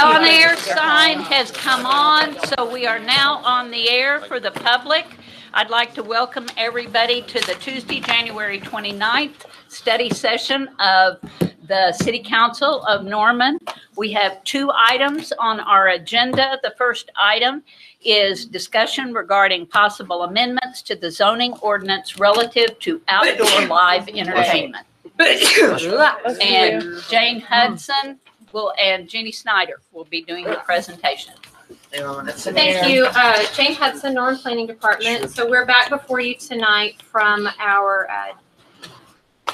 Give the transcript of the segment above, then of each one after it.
On air sign has come on, so we are now on the air for the public. I'd like to welcome everybody to the Tuesday, January 29th study session of the City Council of Norman. We have two items on our agenda. The first item is discussion regarding possible amendments to the zoning ordinance relative to outdoor live entertainment. And Jane Hudson and Jeannie Snyder will be doing the presentation. Thank you, Jane Hudson, Norman Planning Department. So we're back before you tonight from our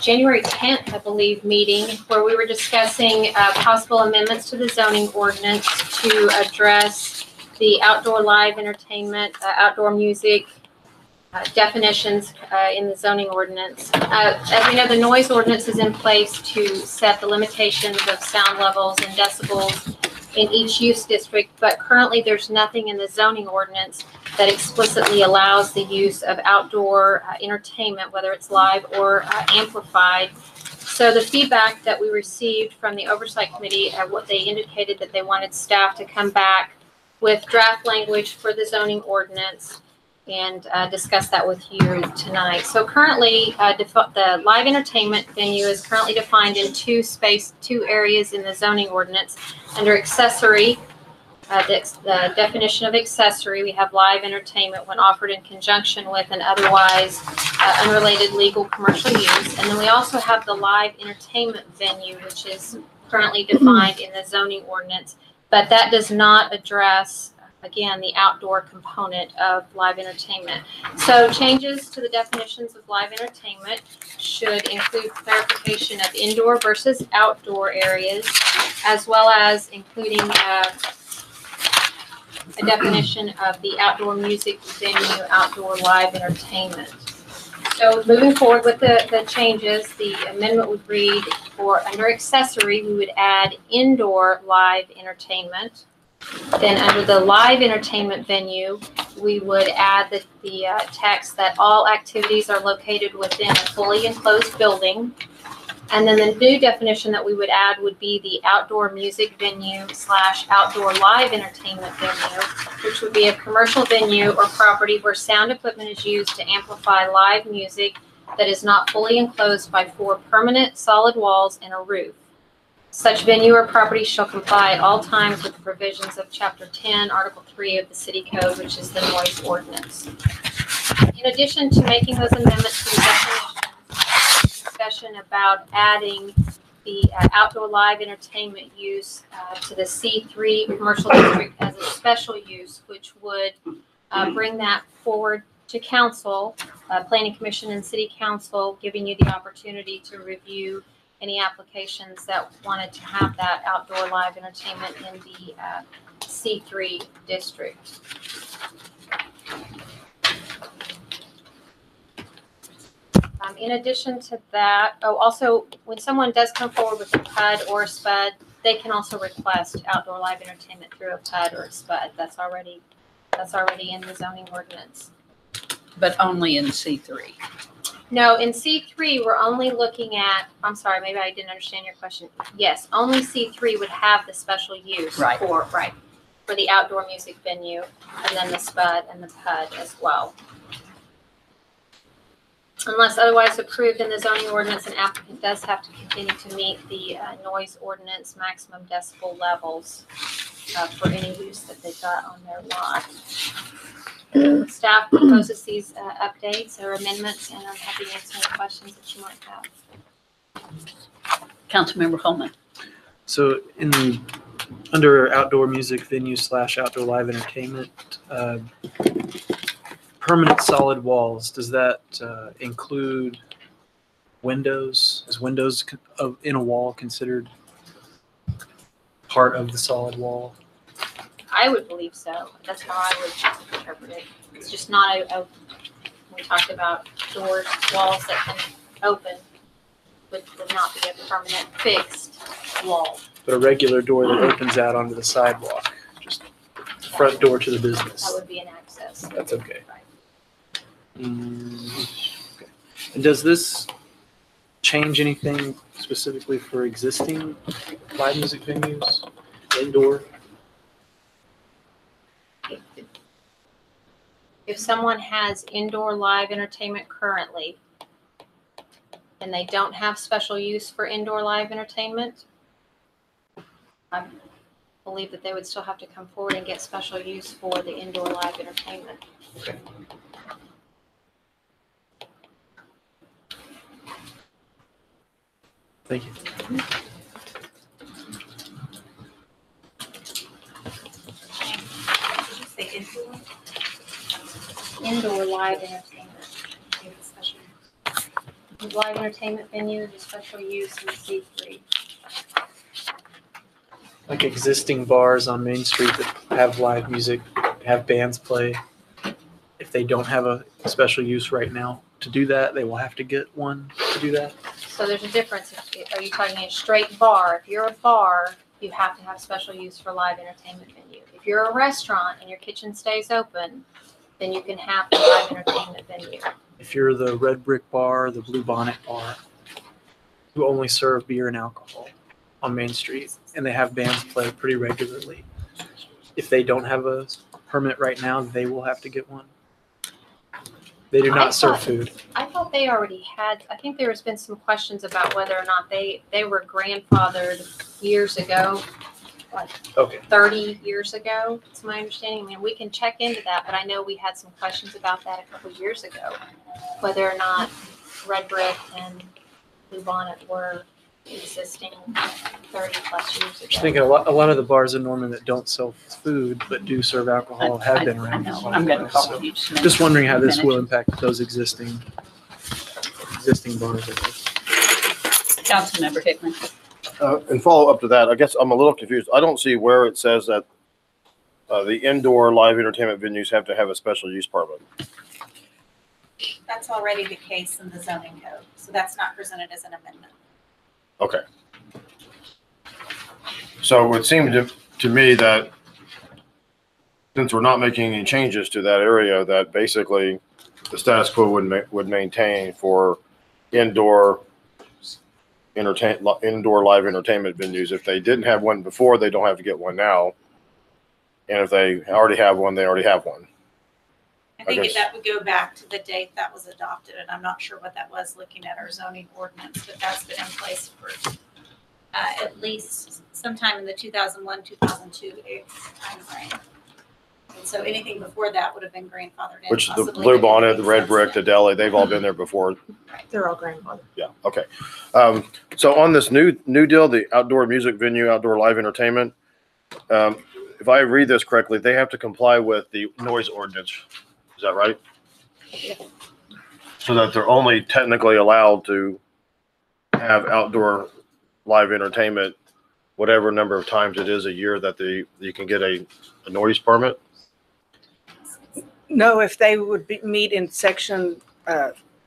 January 10th, I believe, meeting where we were discussing possible amendments to the zoning ordinance to address the outdoor live entertainment, outdoor music definitions in the zoning ordinance. As we know, the noise ordinance is in place to set the limitations of sound levels and decibels in each use district, but currently there's nothing in the zoning ordinance that explicitly allows the use of outdoor entertainment, whether it's live or amplified. So the feedback that we received from the Oversight Committee, what they indicated that they wanted staff to come back with draft language for the zoning ordinance and discuss that with you tonight. So currently, the live entertainment venue is currently defined in two areas in the zoning ordinance. Under accessory, the definition of accessory, we have live entertainment when offered in conjunction with an otherwise unrelated legal commercial use. And then we also have the live entertainment venue, which is currently defined in the zoning ordinance, but that does not address, again, the outdoor component of live entertainment. So changes to the definitions of live entertainment should include clarification of indoor versus outdoor areas, as well as including a definition of the outdoor music venue, outdoor live entertainment. So moving forward with the changes, the amendment would read for under accessory, we would add indoor live entertainment. Then under the live entertainment venue, we would add the text that all activities are located within a fully enclosed building. And then the new definition that we would add would be the outdoor music venue / outdoor live entertainment venue, which would be a commercial venue or property where sound equipment is used to amplify live music that is not fully enclosed by 4 permanent solid walls and a roof. Such venue or property shall comply at all times with the provisions of Chapter 10, Article 3 of the City Code, which is the noise ordinance. In addition to making those amendments to the definition, discussion about adding the outdoor live entertainment use to the C3 commercial district as a special use, which would bring that forward to council, Planning Commission and City Council, giving you the opportunity to review any applications that wanted to have that outdoor live entertainment in the C3 district. In addition to that, also when someone does come forward with a PUD or a SPUD, they can also request outdoor live entertainment through a PUD or a SPUD. That's already in the zoning ordinance. But only in C3. No, in C3, we're only looking at, I'm sorry, maybe I didn't understand your question. Yes, only C3 would have the special use for the outdoor music venue, and then the SPUD and the PUD as well. Unless otherwise approved in the zoning ordinance, an applicant does have to continue to meet the noise ordinance maximum decibel levels for any use that they've got on their lot. Staff proposes these updates or amendments, and I'm happy to answer any questions that you might have. Councilmember Holman. So under outdoor music venue / outdoor live entertainment, permanent solid walls, does that include windows? Is windows in a wall considered part of the solid wall? I would believe so. That's how I would interpret it. It's just not we talked about doors, walls that can open, would not be a permanent fixed wall. But a regular door that opens out onto the sidewalk, just front door to the business. That would be an access. That's okay. Right. Okay. And does this change anything specifically for existing live music venues, indoor? If someone has indoor live entertainment currently and they don't have special use for indoor live entertainment, I believe that they would still have to come forward and get special use for the indoor live entertainment. Okay. Thank you. Indoor live entertainment. Live entertainment venue is a special use in C3. Like existing bars on Main Street that have live music, have bands play. If they don't have a special use right now to do that, they will have to get one to do that. So there's a difference. Are you talking a straight bar? If you're a bar, you have to have special use for live entertainment venue. If you're a restaurant and your kitchen stays open, then you can have the live entertainment venue. If you're the Red Brick Bar, the Blue Bonnet Bar, who only serve beer and alcohol on Main Street, and they have bands play pretty regularly, if they don't have a permit right now, they will have to get one. They do not serve food. I thought they already had, I think there's been some questions about whether or not they were grandfathered years ago, like Okay. 30 years ago. It's my understanding. I mean, we can check into that, but I know we had some questions about that a couple of years ago, whether or not Red Brick and Blue Bonnet were existing 30 plus years ago. Just thinking a lot of the bars in Norman that don't sell food but do serve alcohol have been around. I know. for a I'm going to while, call so you. just wondering how this will impact those existing bars. I guess. Councilmember Hickman. And follow up to that, I guess I'm a little confused. I don't see where it says that the indoor live entertainment venues have to have a special use permit. That's already the case in the zoning code, so that's not presented as an amendment. Okay. So it would seem to me that since we're not making any changes to that area, that basically the status quo would maintain for indoor live entertainment venues. If they didn't have one before, they don't have to get one now. And if they already have one, they already have one. I think guess. that would go back to the date that was adopted, and I'm not sure what that was looking at our zoning ordinance, but that's been in place for at least sometime in the 2001, 2002 timeframe. And so anything before that would have been grandfathered in. Which the possibly Blue that didn't Bonnet, make the Red sense Brick, the then. Deli, they've all been there before. They're all grandfathered. Yeah, okay. So on this new deal, the outdoor music venue, outdoor live entertainment, if I read this correctly, they have to comply with the noise ordinance. Is that right? Yeah. So that they're only technically allowed to have outdoor live entertainment, whatever number of times it is a year that you can get a noise permit? No, if they would meet in section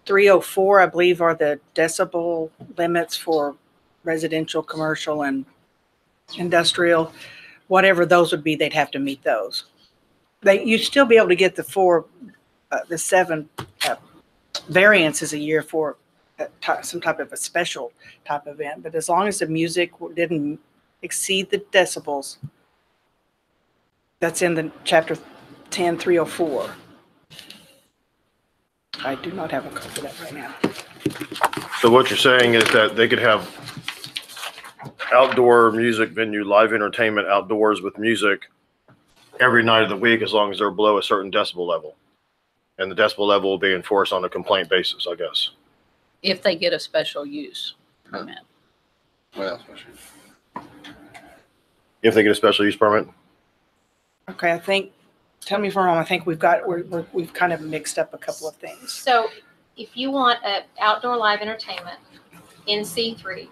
304, I believe, are the decibel limits for residential, commercial, and industrial. Whatever those would be, they'd have to meet those. You'd still be able to get the 7 variances a year for some type of a special type event. But as long as the music didn't exceed the decibels, that's in the chapter 10, 304. I do not have a copy of that right now. So what you're saying is that they could have outdoor music venue, live entertainment outdoors with music every night of the week, as long as they're below a certain decibel level. And the decibel level will be enforced on a complaint basis, I guess. If they get a special use permit. Well, If they get a special use permit? Okay, I think, tell me if I'm wrong, I think we've kind of mixed up a couple of things. So if you want outdoor live entertainment in C3,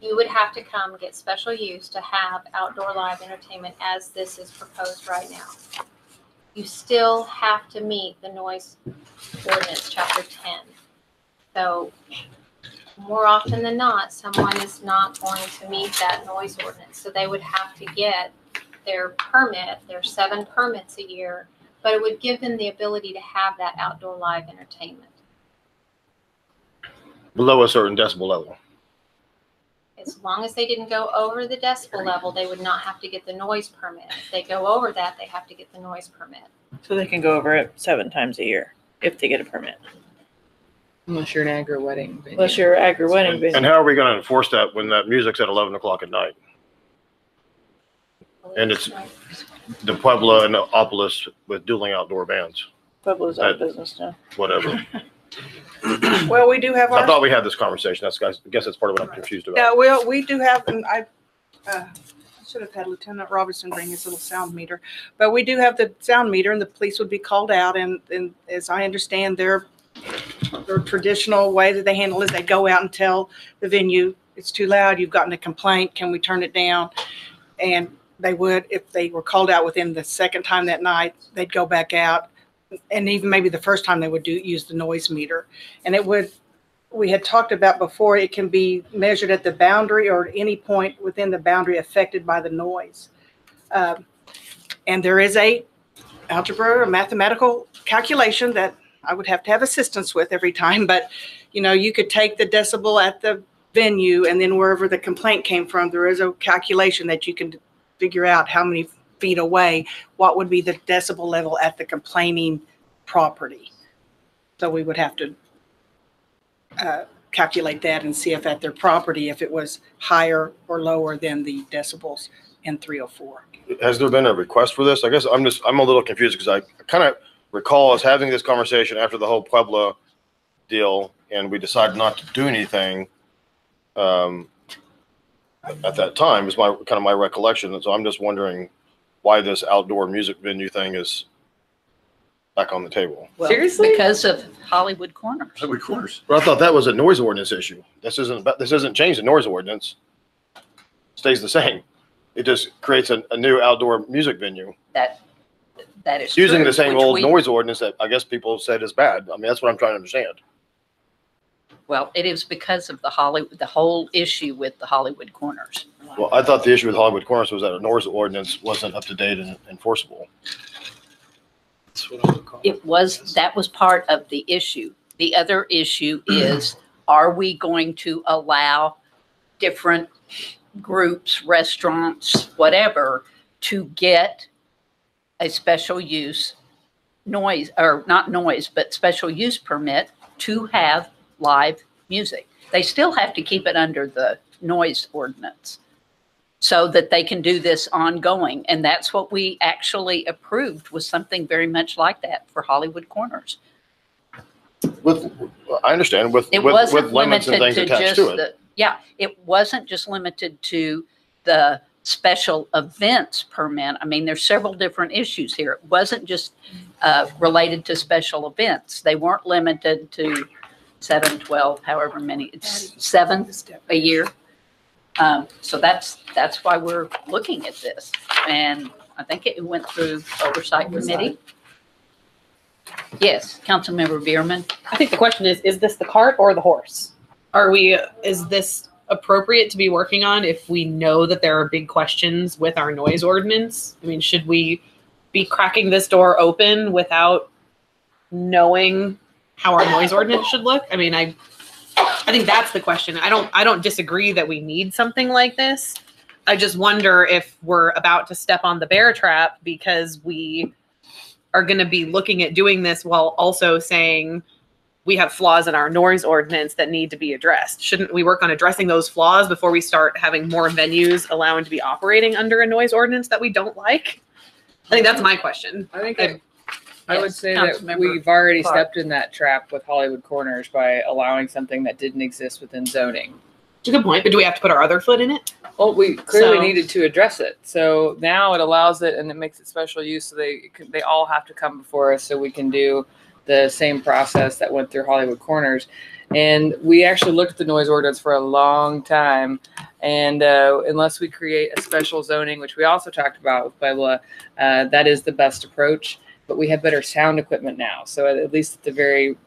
you would have to come get special use to have outdoor live entertainment as this is proposed right now. You still have to meet the noise ordinance, chapter 10. So more often than not, someone is not going to meet that noise ordinance. So they would have to get their permit, their 7 permits a year, but it would give them the ability to have that outdoor live entertainment. Below a certain decibel level. As long as they didn't go over the decibel level, they would not have to get the noise permit. If they go over that, they have to get the noise permit. So they can go over it 7 times a year if they get a permit. Unless you're an agri-wedding venue. Unless you're agri-wedding And venue. how are we going to enforce that when that music's at 11 o'clock at night? And it's the Puebla and the Opolis with dueling outdoor bands, Pueblo's out of business now. whatever. Well, we do have I our, thought we had this conversation. I guess that's part of what I'm confused about. yeah, well, we do have, and I should have had Lieutenant Robinson bring his little sound meter, but we do have the sound meter and the police would be called out. And as I understand their traditional way that they handle is they go out and tell the venue, it's too loud, you've gotten a complaint, can we turn it down? And they would, if they were called out within the second time that night, they'd go back out. And even maybe the first time they would use the noise meter. And it would, we had talked about before, it can be measured at the boundary or at any point within the boundary affected by the noise. And there is a algebra or mathematical calculation that I would have to have assistance with every time. But, you know, you could take the decibel at the venue and then wherever the complaint came from, there is a calculation that you can figure out how many feet away, what would be the decibel level at the complaining property. So we would have to calculate that and see if at their property, if it was higher or lower than the decibels in 304. Has there been a request for this? I guess I'm a little confused because I kind of recall us having this conversation after the whole Puebla deal, and we decided not to do anything at that time. Is my kind of my recollection. And so I'm just wondering why this outdoor music venue thing is back on the table. Well, Seriously? because of Hollywood Corners. Hollywood Corners. But I thought that was a noise ordinance issue. This isn't changed the noise ordinance. Stays the same. It just creates a new outdoor music venue. That is Using true, the same which old noise ordinance that I guess people said is bad. I mean, that's what I'm trying to understand. Well, it is because of the whole issue with the Hollywood Corners. Well, I thought the issue with Hollywood Corners was that a noise ordinance wasn't up to date and enforceable. That's what I would call it. That was part of the issue. The other issue is, are we going to allow different groups, restaurants, whatever, to get a special use noise, or not noise, but special use permit to have live music? They still have to keep it under the noise ordinance so that they can do this ongoing. And that's what we actually approved, was something very much like that for Hollywood Corners. I understand with It wasn't limits and limited things to attached just to it. it wasn't just limited to the special events permit. I mean, there's several different issues here. It wasn't just related to special events. They weren't limited to 7, 12, however many, it's 7 a year. So that's why we're looking at this. And I think it went through Oversight Committee. Yes, Councilmember Bierman. I think the question is this the cart or the horse? Is this appropriate to be working on if we know that there are big questions with our noise ordinance? I mean, should we be cracking this door open without knowing how our noise ordinance should look? I mean, I think that's the question. I don't disagree that we need something like this. I just wonder if we're about to step on the bear trap because we are going to be looking at doing this while also saying we have flaws in our noise ordinance that need to be addressed. Shouldn't we work on addressing those flaws before we start having more venues allowing to be operating under a noise ordinance that we don't like? I think that's my question. I think I would say that Councilmember we've already Clark. stepped in that trap with Hollywood Corners by allowing something that didn't exist within zoning. It's a good point, but do we have to put our other foot in it? Well, we clearly So- needed to address it. So now it allows it and it makes it special use. So they all have to come before us so we can do the same process that went through Hollywood Corners. And we actually looked at the noise ordinance for a long time. And unless we create a special zoning, which we also talked about with Puebla, that is the best approach. But we have better sound equipment now. So at least at the very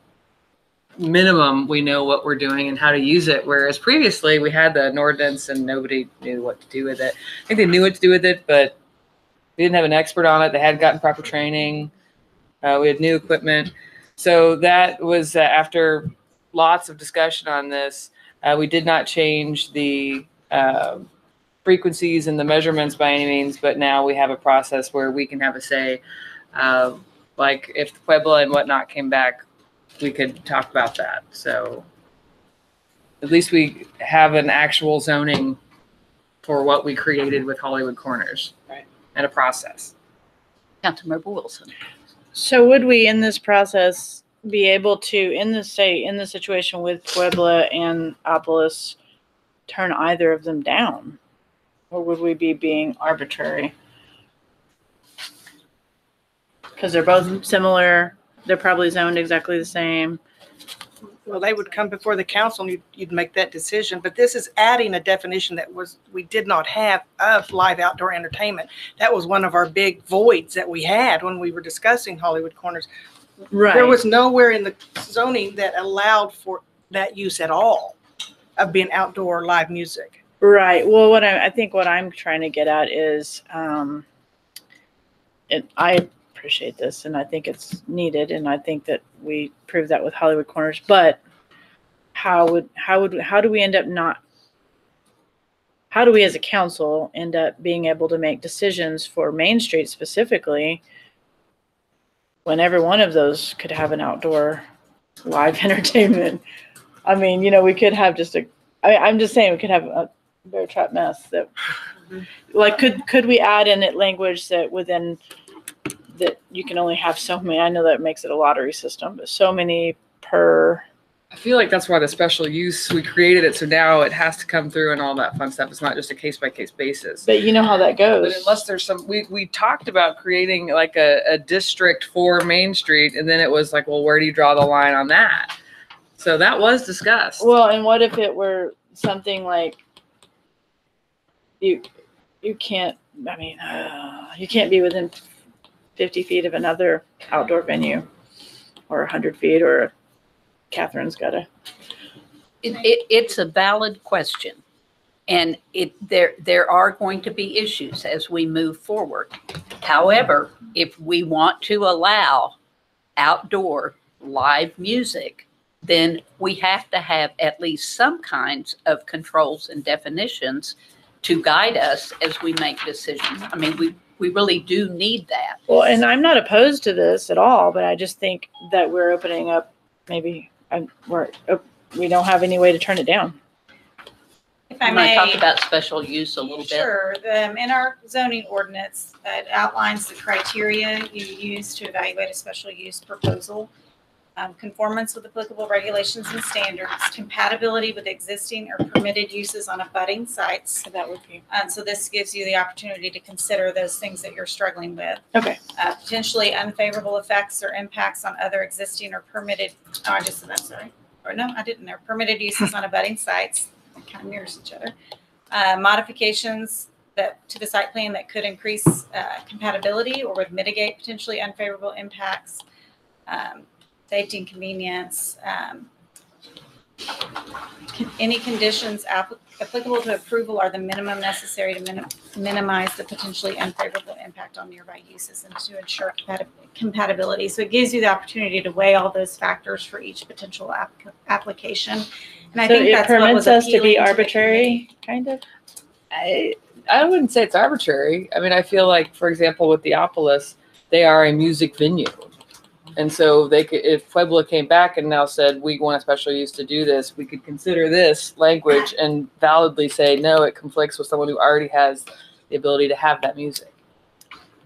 minimum, we know what we're doing and how to use it. Whereas previously we had an ordinance and nobody knew what to do with it. I think they knew what to do with it, but we didn't have an expert on it. They hadn't gotten proper training. We had new equipment. So that was after lots of discussion on this. We did not change the frequencies and the measurements by any means, but now we have a process where we can have a say Like if Puebla and whatnot came back, we could talk about that. So at least we have an actual zoning for what we created with Hollywood Corners. Right. And a process. Councilmember Wilson. So would we in this process be able to, in the situation with Puebla and Opolis, turn either of them down? Or would we be being arbitrary? Because they're both similar. They're probably zoned exactly the same. Well, they would come before the council and you'd make that decision, but this is adding a definition that we did not have of live outdoor entertainment. That was one of our big voids that we had when we were discussing Hollywood Corners. Right. There was nowhere in the zoning that allowed for that use at all of being outdoor live music. Right. Well, I think what I'm trying to get at is, I appreciate this, and I think it's needed, and I think that we proved that with Hollywood Corners. But how do we as a council end up being able to make decisions for Main Street specifically when every one of those could have an outdoor live entertainment? I mean, we could have I'm just saying we could have a bear trap mess that, like, could we add in it language that within that you can only have so many? I know that makes it a lottery system, but so many per. I feel like that's why the special use, we created it. So now it has to come through and all that fun stuff. It's not just a case by case basis. But you know how that goes. But unless there's we talked about creating like a district for Main Street. And then it was like, well, where do you draw the line on that? So that was discussed. Well, and what if it were something like you can't, you can't be within 50 feet of another outdoor venue, or 100 feet, or Catherine's got a. It's a valid question, and there are going to be issues as we move forward. However, if we want to allow outdoor live music, then we have to have at least some kinds of controls and definitions to guide us as we make decisions. I mean, we really do need that. Well, and I'm not opposed to this at all, but I just think that we're opening up, maybe we don't have any way to turn it down. If I I'm going to may. talk about special use a little bit. Sure. In our zoning ordinance, it outlines the criteria you use to evaluate a special use proposal. Conformance with applicable regulations and standards, compatibility with existing or permitted uses on abutting sites. So that would be. So this gives you the opportunity to consider those things that you're struggling with. Okay. Potentially unfavorable effects or impacts on other existing or permitted, I just said that, sorry. Or no, I didn't there. Permitted uses on abutting sites. It kind of mirrors each other. Modifications to the site plan that could increase compatibility or would mitigate potentially unfavorable impacts. Safety and convenience, any conditions applicable to approval are the minimum necessary to minimize the potentially unfavorable impact on nearby uses and to ensure compatibility. So it gives you the opportunity to weigh all those factors for each potential application. And I think that's what was us to be appealing arbitrary, kind of. I wouldn't say it's arbitrary. I mean, I feel like, for example, with the Opolis, they are a music venue. And so they could, if Puebla came back and now said, we want a special use to do this, we could consider this language and validly say, no, it conflicts with someone who already has the ability to have that music.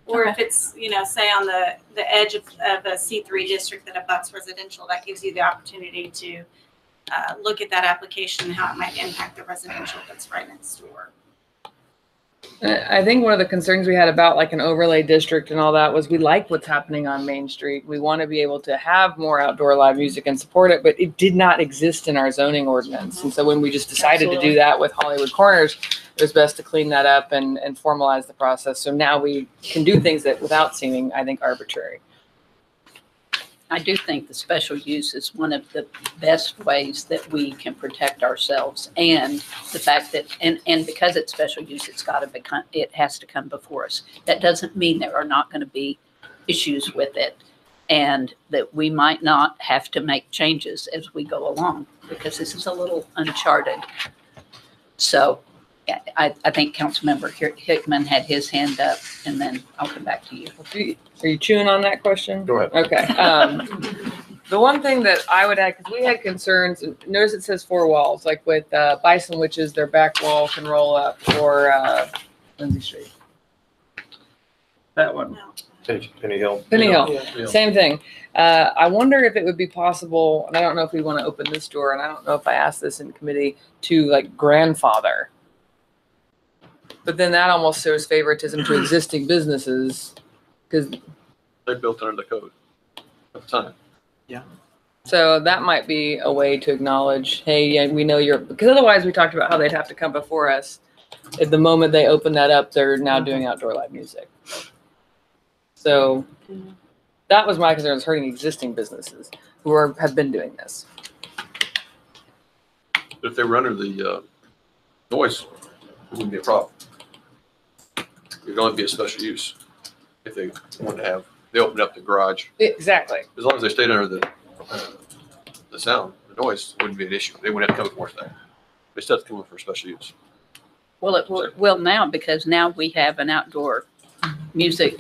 Or if it's, say on the edge of a C3 district that abuts residential, that gives you the opportunity to look at that application and how it might impact the residential that's right next door. I think one of the concerns we had about like an overlay district and all that was we like what's happening on Main Street. We want to be able to have more outdoor live music and support it, but it did not exist in our zoning ordinance. And so when we just decided to do that with Hollywood Corners, it was best to clean that up and formalize the process. So now we can do things that without seeming, I think, arbitrary. I do think the special use is one of the best ways that we can protect ourselves, and the fact that, and because it's special use, it has to come before us. That doesn't mean there are not going to be issues with it, and that we might not have to make changes as we go along, because this is a little uncharted. So Yeah, I think Councilmember Hickman had his hand up, and then I'll come back to you. Are you chewing on that question? Go ahead. Okay. The one thing that I would add, because we had concerns, and notice it says 4 walls, like with Bison Witches, their back wall can roll up, or Lindsay Street. That one. Penny Hill. Penny Hill. Yeah. Same thing. I wonder if it would be possible, and I don't know if we want to open this door, and I don't know if I asked this in committee, to like grandfather. But then that almost shows favoritism to existing businesses, because They built under the code at the time. so that might be a way to acknowledge, hey, yeah, we know you're, because otherwise we talked about how they'd have to come before us. At the moment they open that up, they're now doing outdoor live music. So that was my concern, is hurting existing businesses who have been doing this. If they were under the noise, it wouldn't be a problem. It'd only be a special use if they wanted to have, they opened up the garage. Exactly. As long as they stayed under the sound, the noise, it wouldn't be an issue. They wouldn't have to come for that. They still have to come in for special use. Well, it will now, because now we have an outdoor music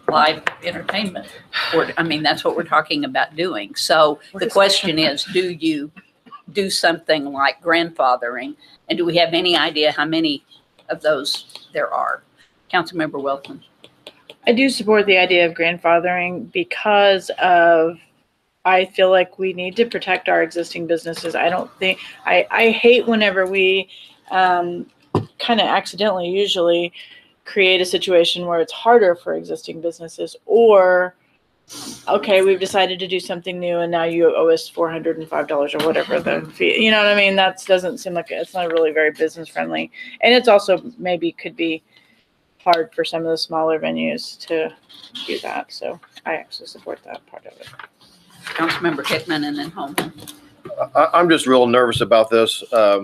live entertainment. I mean, that's what we're talking about doing. So the question is, do you do something like grandfathering? And do we have any idea how many of those there are? Councilmember Wilson. I do support the idea of grandfathering because I feel like we need to protect our existing businesses. I hate whenever we kind of accidentally usually create a situation where it's harder for existing businesses, or okay, we've decided to do something new and now you owe us $405 or whatever the fee. You know what I mean? That doesn't seem like it's not really very business friendly. And it's also maybe could be hard for some of the smaller venues to do that. So I actually support that part of it. Councilmember Hickman and then Holman. I'm just real nervous about this. I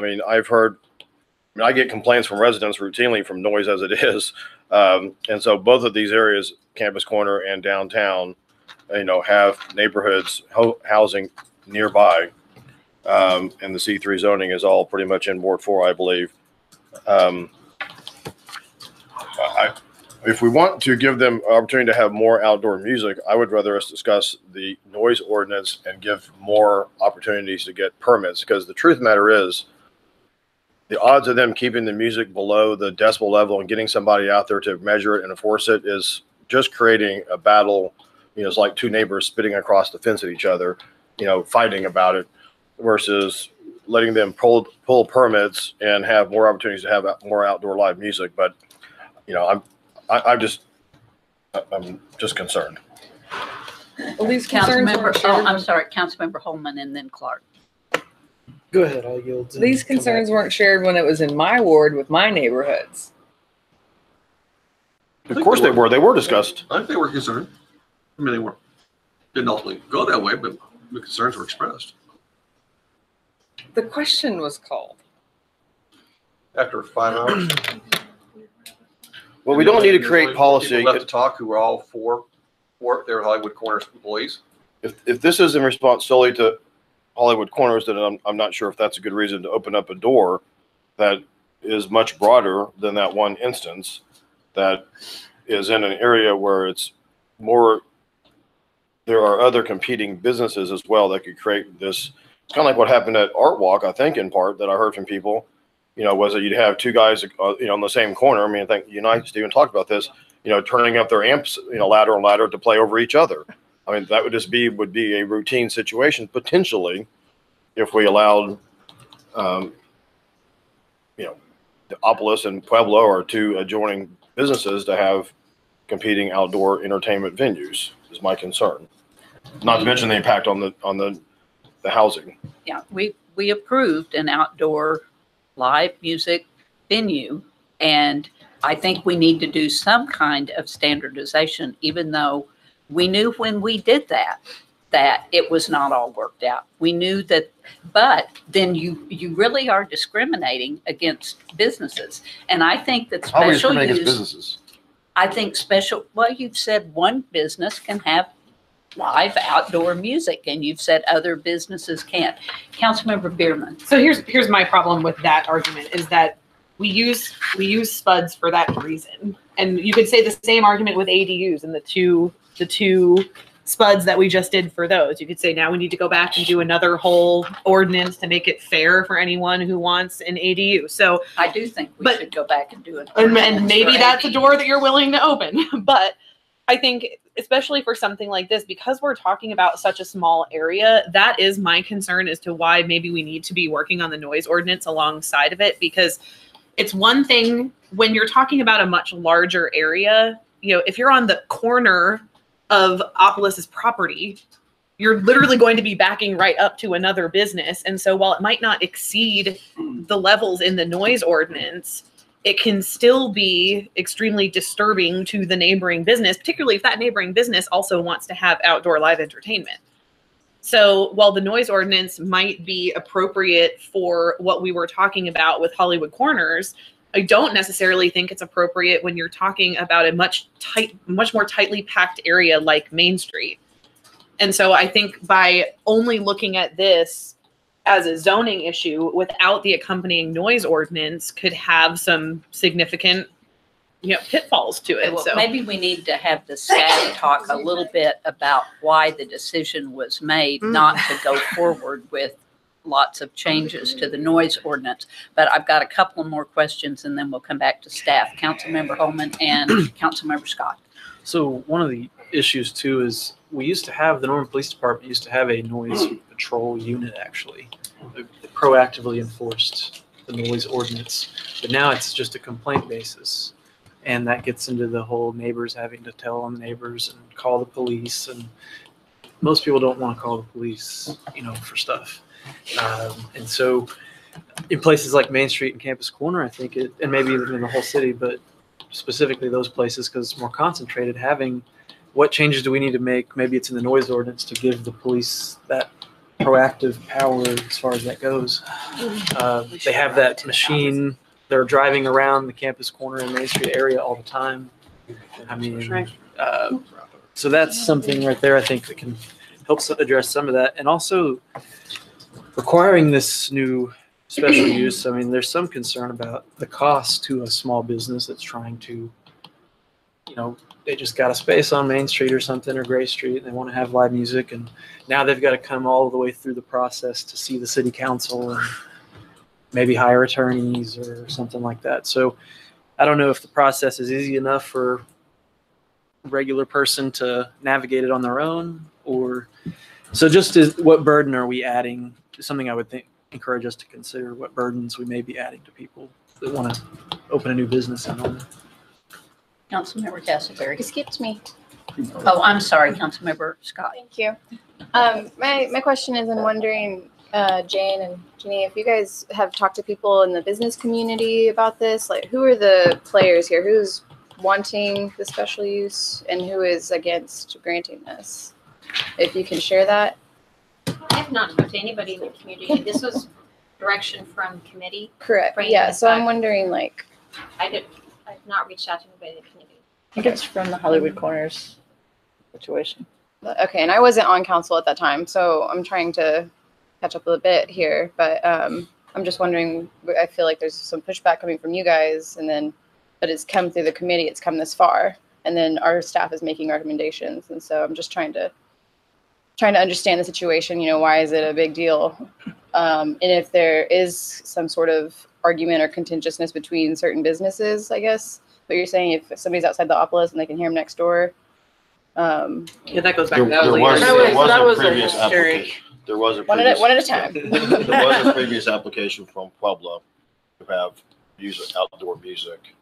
mean, I get complaints from residents routinely from noise as it is. And so both of these areas, Campus Corner and downtown, have neighborhoods, housing nearby. And the C3 zoning is all pretty much in Ward 4, I believe. If we want to give them opportunity to have more outdoor music, I would rather us discuss the noise ordinance and give more opportunities to get permits, because the truth of the matter is the odds of them keeping the music below the decibel level and getting somebody out there to measure it and enforce it is just creating a battle. It's like two neighbors spitting across the fence at each other, fighting about it, versus letting them pull permits and have more opportunities to have more outdoor live music. But I'm just concerned. Well, these concerns weren't shared. I'm sorry, Councilmember Holman and then Clark. Go ahead, I'll yield. These concerns weren't shared when it was in my ward with my neighborhoods. Of course they were. They were discussed. I think they were concerned. I mean, they didn't ultimately go that way, but the concerns were expressed. The question was called. After 5 hours. Well, we don't need to create policy. People left to talk who were all for they were Hollywood Corners employees. If this is in response solely to Hollywood Corners, then I'm not sure if that's a good reason to open up a door that is much broader than that one instance that is in an area where it's more, there are other competing businesses as well that could create this. It's kind of like what happened at Art Walk, I think, in part, that I heard from people, was that you'd have two guys, on the same corner. I mean, I think you and I, Stephen, talked about this, turning up their amps, ladder and ladder to play over each other. I mean, that would be a routine situation potentially if we allowed, the Opolis and Pueblo are two adjoining businesses to have competing outdoor entertainment venues. Is my concern. Not to mention the impact on the housing. Yeah, we approved an outdoor live music venue, and I think we need to do some kind of standardization, even though we knew when we did that it was not all worked out. We knew that, but then you really are discriminating against businesses. And I think that special use, businesses. I think well, you've said one business can have live outdoor music, and you've said other businesses can't. Councilmember Bierman. So here's my problem with that argument is that we use spuds for that reason. And you could say the same argument with ADUs and the two spuds that we just did for those. You could say now we need to go back and do another whole ordinance to make it fair for anyone who wants an ADU. So I do think we should go back and do it. and maybe that's a door that you're willing to open. But I think especially for something like this, because we're talking about such a small area, that is my concern as to why maybe we need to be working on the noise ordinance alongside of it. Because it's one thing when you're talking about a much larger area, if you're on the corner of Opolis's property, you're literally going to be backing right up to another business. And so while it might not exceed the levels in the noise ordinance, it can still be extremely disturbing to the neighboring business, particularly if that neighboring business also wants to have outdoor live entertainment. So while the noise ordinance might be appropriate for what we were talking about with Hollywood Corners, I don't necessarily think it's appropriate when you're talking about a much more tightly packed area like Main Street. And so I think by only looking at this as a zoning issue without the accompanying noise ordinance could have some significant pitfalls to it. Well, So maybe we need to have the staff talk a little bit about why the decision was made not to go forward with lots of changes to the noise ordinance. But I've got a couple of more questions and then we'll come back to staff. Councilmember Holman and Councilmember Scott. So one of the issues too is we used to have, the Norman Police Department used to have a noise patrol unit actually. That proactively enforced the noise ordinance. But now it's just a complaint basis. And that gets into the whole neighbors having to tell on the neighbors and call the police. And most people don't want to call the police, for stuff. And so in places like Main Street and Campus Corner, I think and maybe even in the whole city, but specifically those places because it's more concentrated, having what changes do we need to make? Maybe it's in the noise ordinance to give the police that proactive power as far as that goes. They have that machine. They're driving around the Campus Corner and Main Street area all the time. I mean, so that's something right there I think that can help address some of that. And also requiring this new special use, I mean, there's some concern about the cost to a small business that's trying to, they just got a space on Main Street or something or Gray Street and they want to have live music. And now they've got to come all the way through the process to see the city council and maybe hire attorneys or something like that. So I don't know if the process is easy enough for a regular person to navigate it on their own or so what burden are we adding? Something I would encourage us to consider what burdens we may be adding to people that want to open a new business in Norman. Councilmember Castleberry. You skipped me. Oh, I'm sorry, Councilmember Scott. Thank you. My question is, I'm wondering, Jane and Jeannie, if you guys have talked to people in the business community about this, like who are the players here? Who's wanting the special use and who is against granting this? If you can share that. I have not talked to anybody in the community. This was direction from committee. Correct. Bringing Yeah. this So back. I'm wondering, like, I've not reached out to anybody in the community. I think it's from the Hollywood Corners situation. okay, and I wasn't on council at that time, so I'm trying to catch up a bit here, but I'm just wondering, I feel like there's some pushback coming from you guys, but it's come through the committee, it's come this far, and then our staff is making recommendations, and so I'm just trying to understand the situation, why is it a big deal? And if there is some sort of argument or contentiousness between certain businesses, I guess, but you're saying if somebody's outside the Opolis and they can hear them next door. yeah, that goes back to There was a previous application. There was a One at a time. There was a previous application from Pueblo to have outdoor music,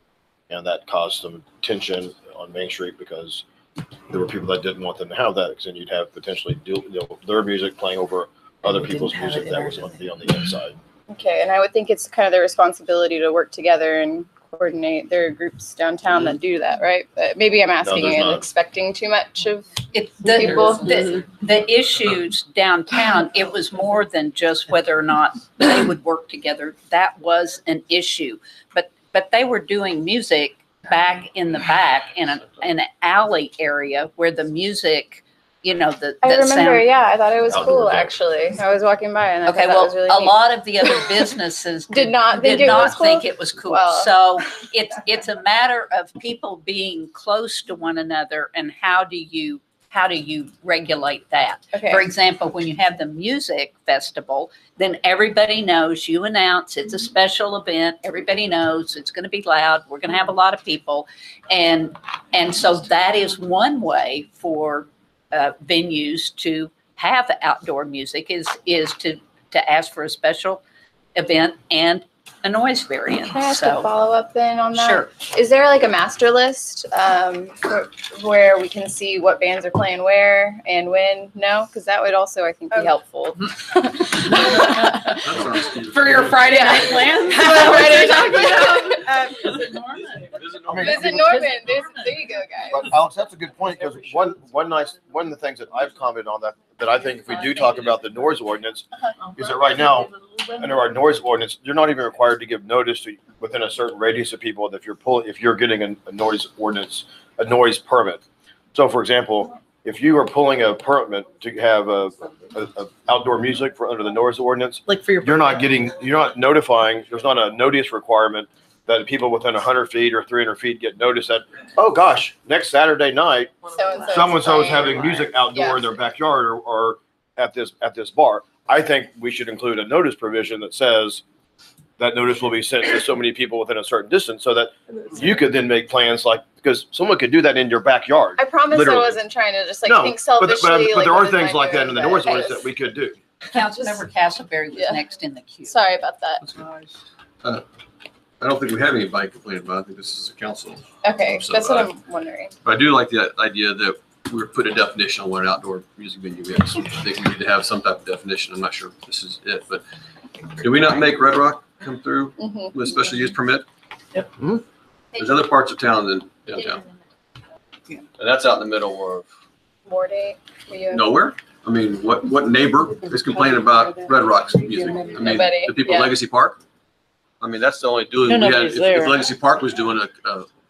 and that caused some tension on Main Street because there were people that didn't want them to have that, because then you'd have potentially their music playing over other people's music that was going to be on the inside. Okay, and I would think it's kind of their responsibility to work together and coordinate. There are groups downtown that do that, right? But maybe I'm asking and expecting too much of people. The issues downtown, it was more than just whether or not they would work together. That was an issue. But they were doing music back in the back in an alley area where the music you know, the I remember, sound. yeah, I thought it was Outdoor cool, deck. actually. I was walking by and I Okay, thought that well, was really a neat. lot of the other businesses Did not think did it not was cool? think it was cool. Well. So it's a matter of people being close to one another, and how do you regulate that? For Okay, example, when you have the music festival, then everybody knows, you announce it's a special event. Everybody knows it's going to be loud. We're going to have a lot of people. And so that is one way for venues to have outdoor music is to ask for a special event and a noise variant. can I ask a So, follow-up then on that? sure. Is there like a master list where we can see what bands are playing where and when? No? Because that would also, I think, be helpful. For your Friday night plans? Visit Norman. Visit Norman. There you go, guys. But Alex, that's a good point, because one of the things that I've commented on that I think if we do talk about the noise ordinance, is that right now, under our noise ordinance, you're not even required to give notice to within a certain radius of people that if you're getting a noise ordinance, a noise permit. So for example, if you are pulling a permit to have a outdoor music for under the noise ordinance, Like for your. you're not notifying, there's not a notice requirement that people within 100 feet or 300 feet get notice that, oh gosh, next Saturday night, so-and-so is having music outdoor in their backyard or at this bar. I think we should include a notice provision that says that notice will be sent to so many people within a certain distance, so that you could then make plans because someone could do that in your backyard. I promise Literally. I wasn't trying to just think But selfishly. there what are is things my like that doing, in the but noise I ordinance just- that we could do. Councilmember Castleberry was Yeah. next in the queue. Sorry about that. I don't think we have anybody complaining about it. I think this is a council. Okay, So, that's what I'm wondering. But I do like the idea that we're putting a definition on what an outdoor music venue is. I think we need to have some type of definition. I'm not sure if this is it, but do we not make Red Rock come through Mhm. with a special use permit? Yep. There's other parts of town than downtown. Yeah. And that's out in the middle of More date. Were you? nowhere. I mean, what neighbor is complaining about Red Rock's music? I mean, Nobody, the people at yeah. Legacy Park? I mean, that's the only doing No, we had. nobody's If there. Legacy Park was doing I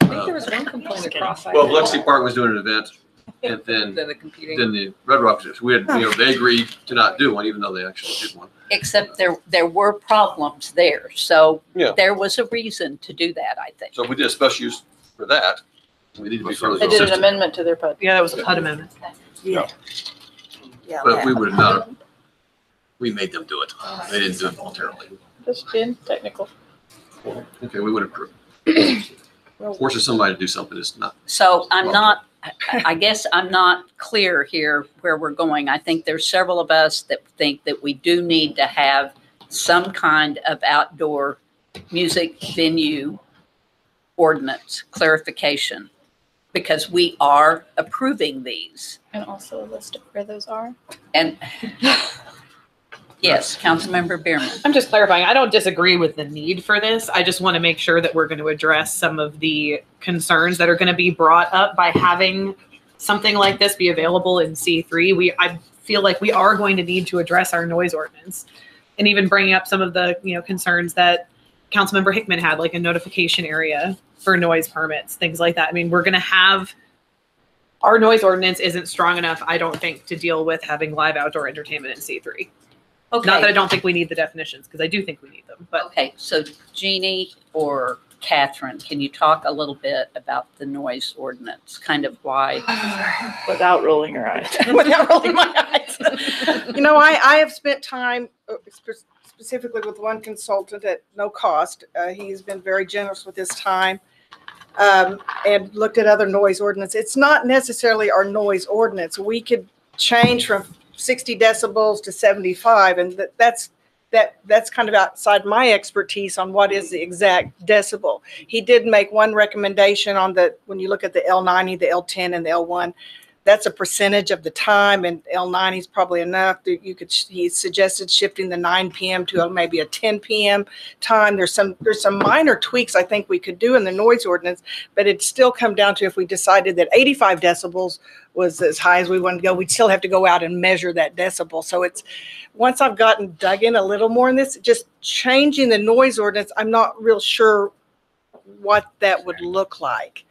think there was one complaint across. well, if Legacy Park was doing an event, and then Then the competing. the Red Rock was. We had, they agreed to not do one, even though they actually did one. Except there were problems there. So Yeah. there was a reason to do that, I think. So if we did a special use for that, we need to be fairly They did an consistent. amendment to their PUD. Yeah, that was a PUD amendment. Yeah. Yeah. But we would not, we made them do it. They didn't do it voluntarily. Just being technical. Okay, we would approve. Forcing somebody to do something is not. So I guess I'm not clear here where we're going. I think there's several of us that think that we do need to have some kind of outdoor music venue ordinance clarification, because we are approving these. And also a list of where those are. And yes, Councilmember Bierman. I'm just clarifying. I don't disagree with the need for this. I just want to make sure that we're going to address some of the concerns that are going to be brought up by having something like this be available in C3. I feel like we are going to need to address our noise ordinance, and even bringing up some of the concerns that Councilmember Hickman had, like a notification area for noise permits, things like that. I mean, we're going to have our noise ordinance isn't strong enough, I don't think, to deal with having live outdoor entertainment in C3. Okay. Not that I don't think we need the definitions, because I do think we need them, but Okay, so Jeannie or Catherine, can you talk a little bit about the noise ordinance, kind of why? Without rolling your eyes. Without rolling my eyes. I have spent time specifically with one consultant at no cost. He's been very generous with his time, and looked at other noise ordinance. It's not necessarily our noise ordinance. We could change from 60 decibels to 75, and that's kind of outside my expertise on what is the exact decibel. He did make one recommendation on when you look at the L90, the L10, and the L1, that's a percentage of the time, and L90 is probably enough. He suggested shifting the 9 p.m. to maybe a 10 p.m. time. There's some minor tweaks I think we could do in the noise ordinance, but it'd still come down to if we decided that 85 decibels was as high as we wanted to go, we'd still have to go out and measure that decibel. So once I've gotten dug in a little more in this, just changing the noise ordinance, I'm not real sure what that would look like.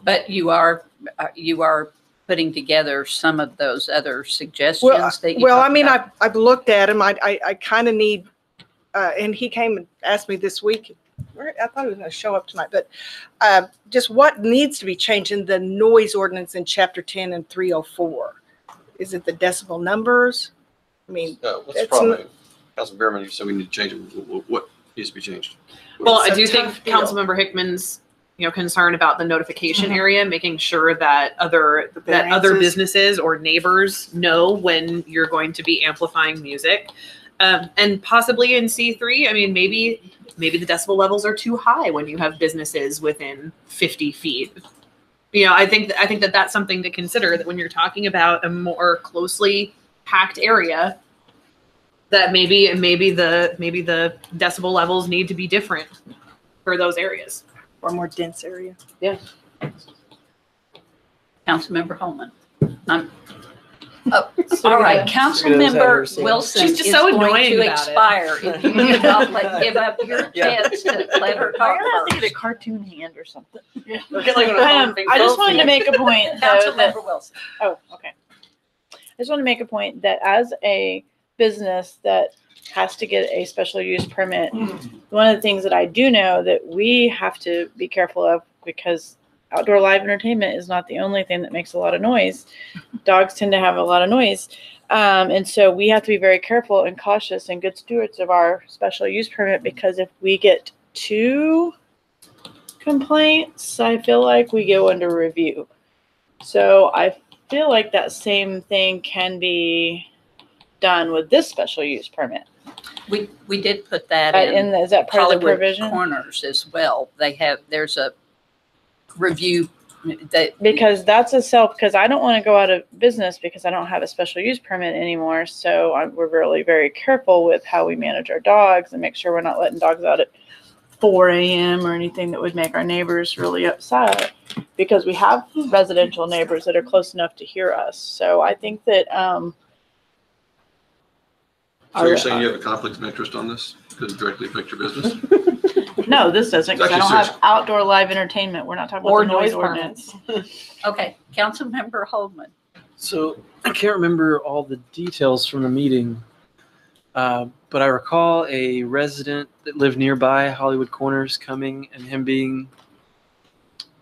But you are putting together some of those other suggestions that you Well, I talked mean, about? I've looked at him. I kind of need, and he came and asked me this week. I thought he was going to show up tonight, but just what needs to be changed in the noise ordinance in Chapter 10 and 304? Is it the decibel numbers? I mean, What's the it's problem? Councilman Behrman, you said we need to change it. What needs to be changed? Well, I It's a do think tough deal. Councilmember Hickman's, concern about the notification area, making sure that other Variances. businesses or neighbors know when you're going to be amplifying music. And possibly in C3, I mean, maybe the decibel levels are too high when you have businesses within 50 feet. I think that that's something to consider, that when you're talking about a more closely packed area, that maybe the decibel levels need to be different for those areas. or more dense area. Councilmember Holman. All So right, we Councilmember Wilson She's is just so going annoying to about it. expire if you do not give up your Yeah. chance to let her I'm talk gonna have to get a first. cartoon hand or something. I I just wanted to make a point though that, Councilmember Wilson. oh, okay. I just want to make a point that as a business that has to get a special use permit, one of the things that I do know that we have to be careful of, because outdoor live entertainment is not the only thing that makes a lot of noise. Dogs tend to have a lot of noise. And so we have to be very careful and cautious and good stewards of our special use permit, because if we get 2 complaints, I feel like we go under review. So I feel like that same thing can be done with this special use permit. We did put that in Is that part of the Hollywood provision? Corners as well. There's a review that. Because because I don't want to go out of business because I don't have a special use permit anymore. So we're really very careful with how we manage our dogs and make sure we're not letting dogs out at 4 a.m. or anything that would make our neighbors really upset, because we have residential neighbors that are close enough to hear us. So I think that So you're saying you have a conflict of interest on this? Does it directly affect your business? no, this doesn't, because I don't Actually, have outdoor live entertainment. We're not talking about Or the noise noise ordinance. Okay, Councilmember Holman. So I can't remember all the details from the meeting, but I recall a resident that lived nearby Hollywood Corners coming and him being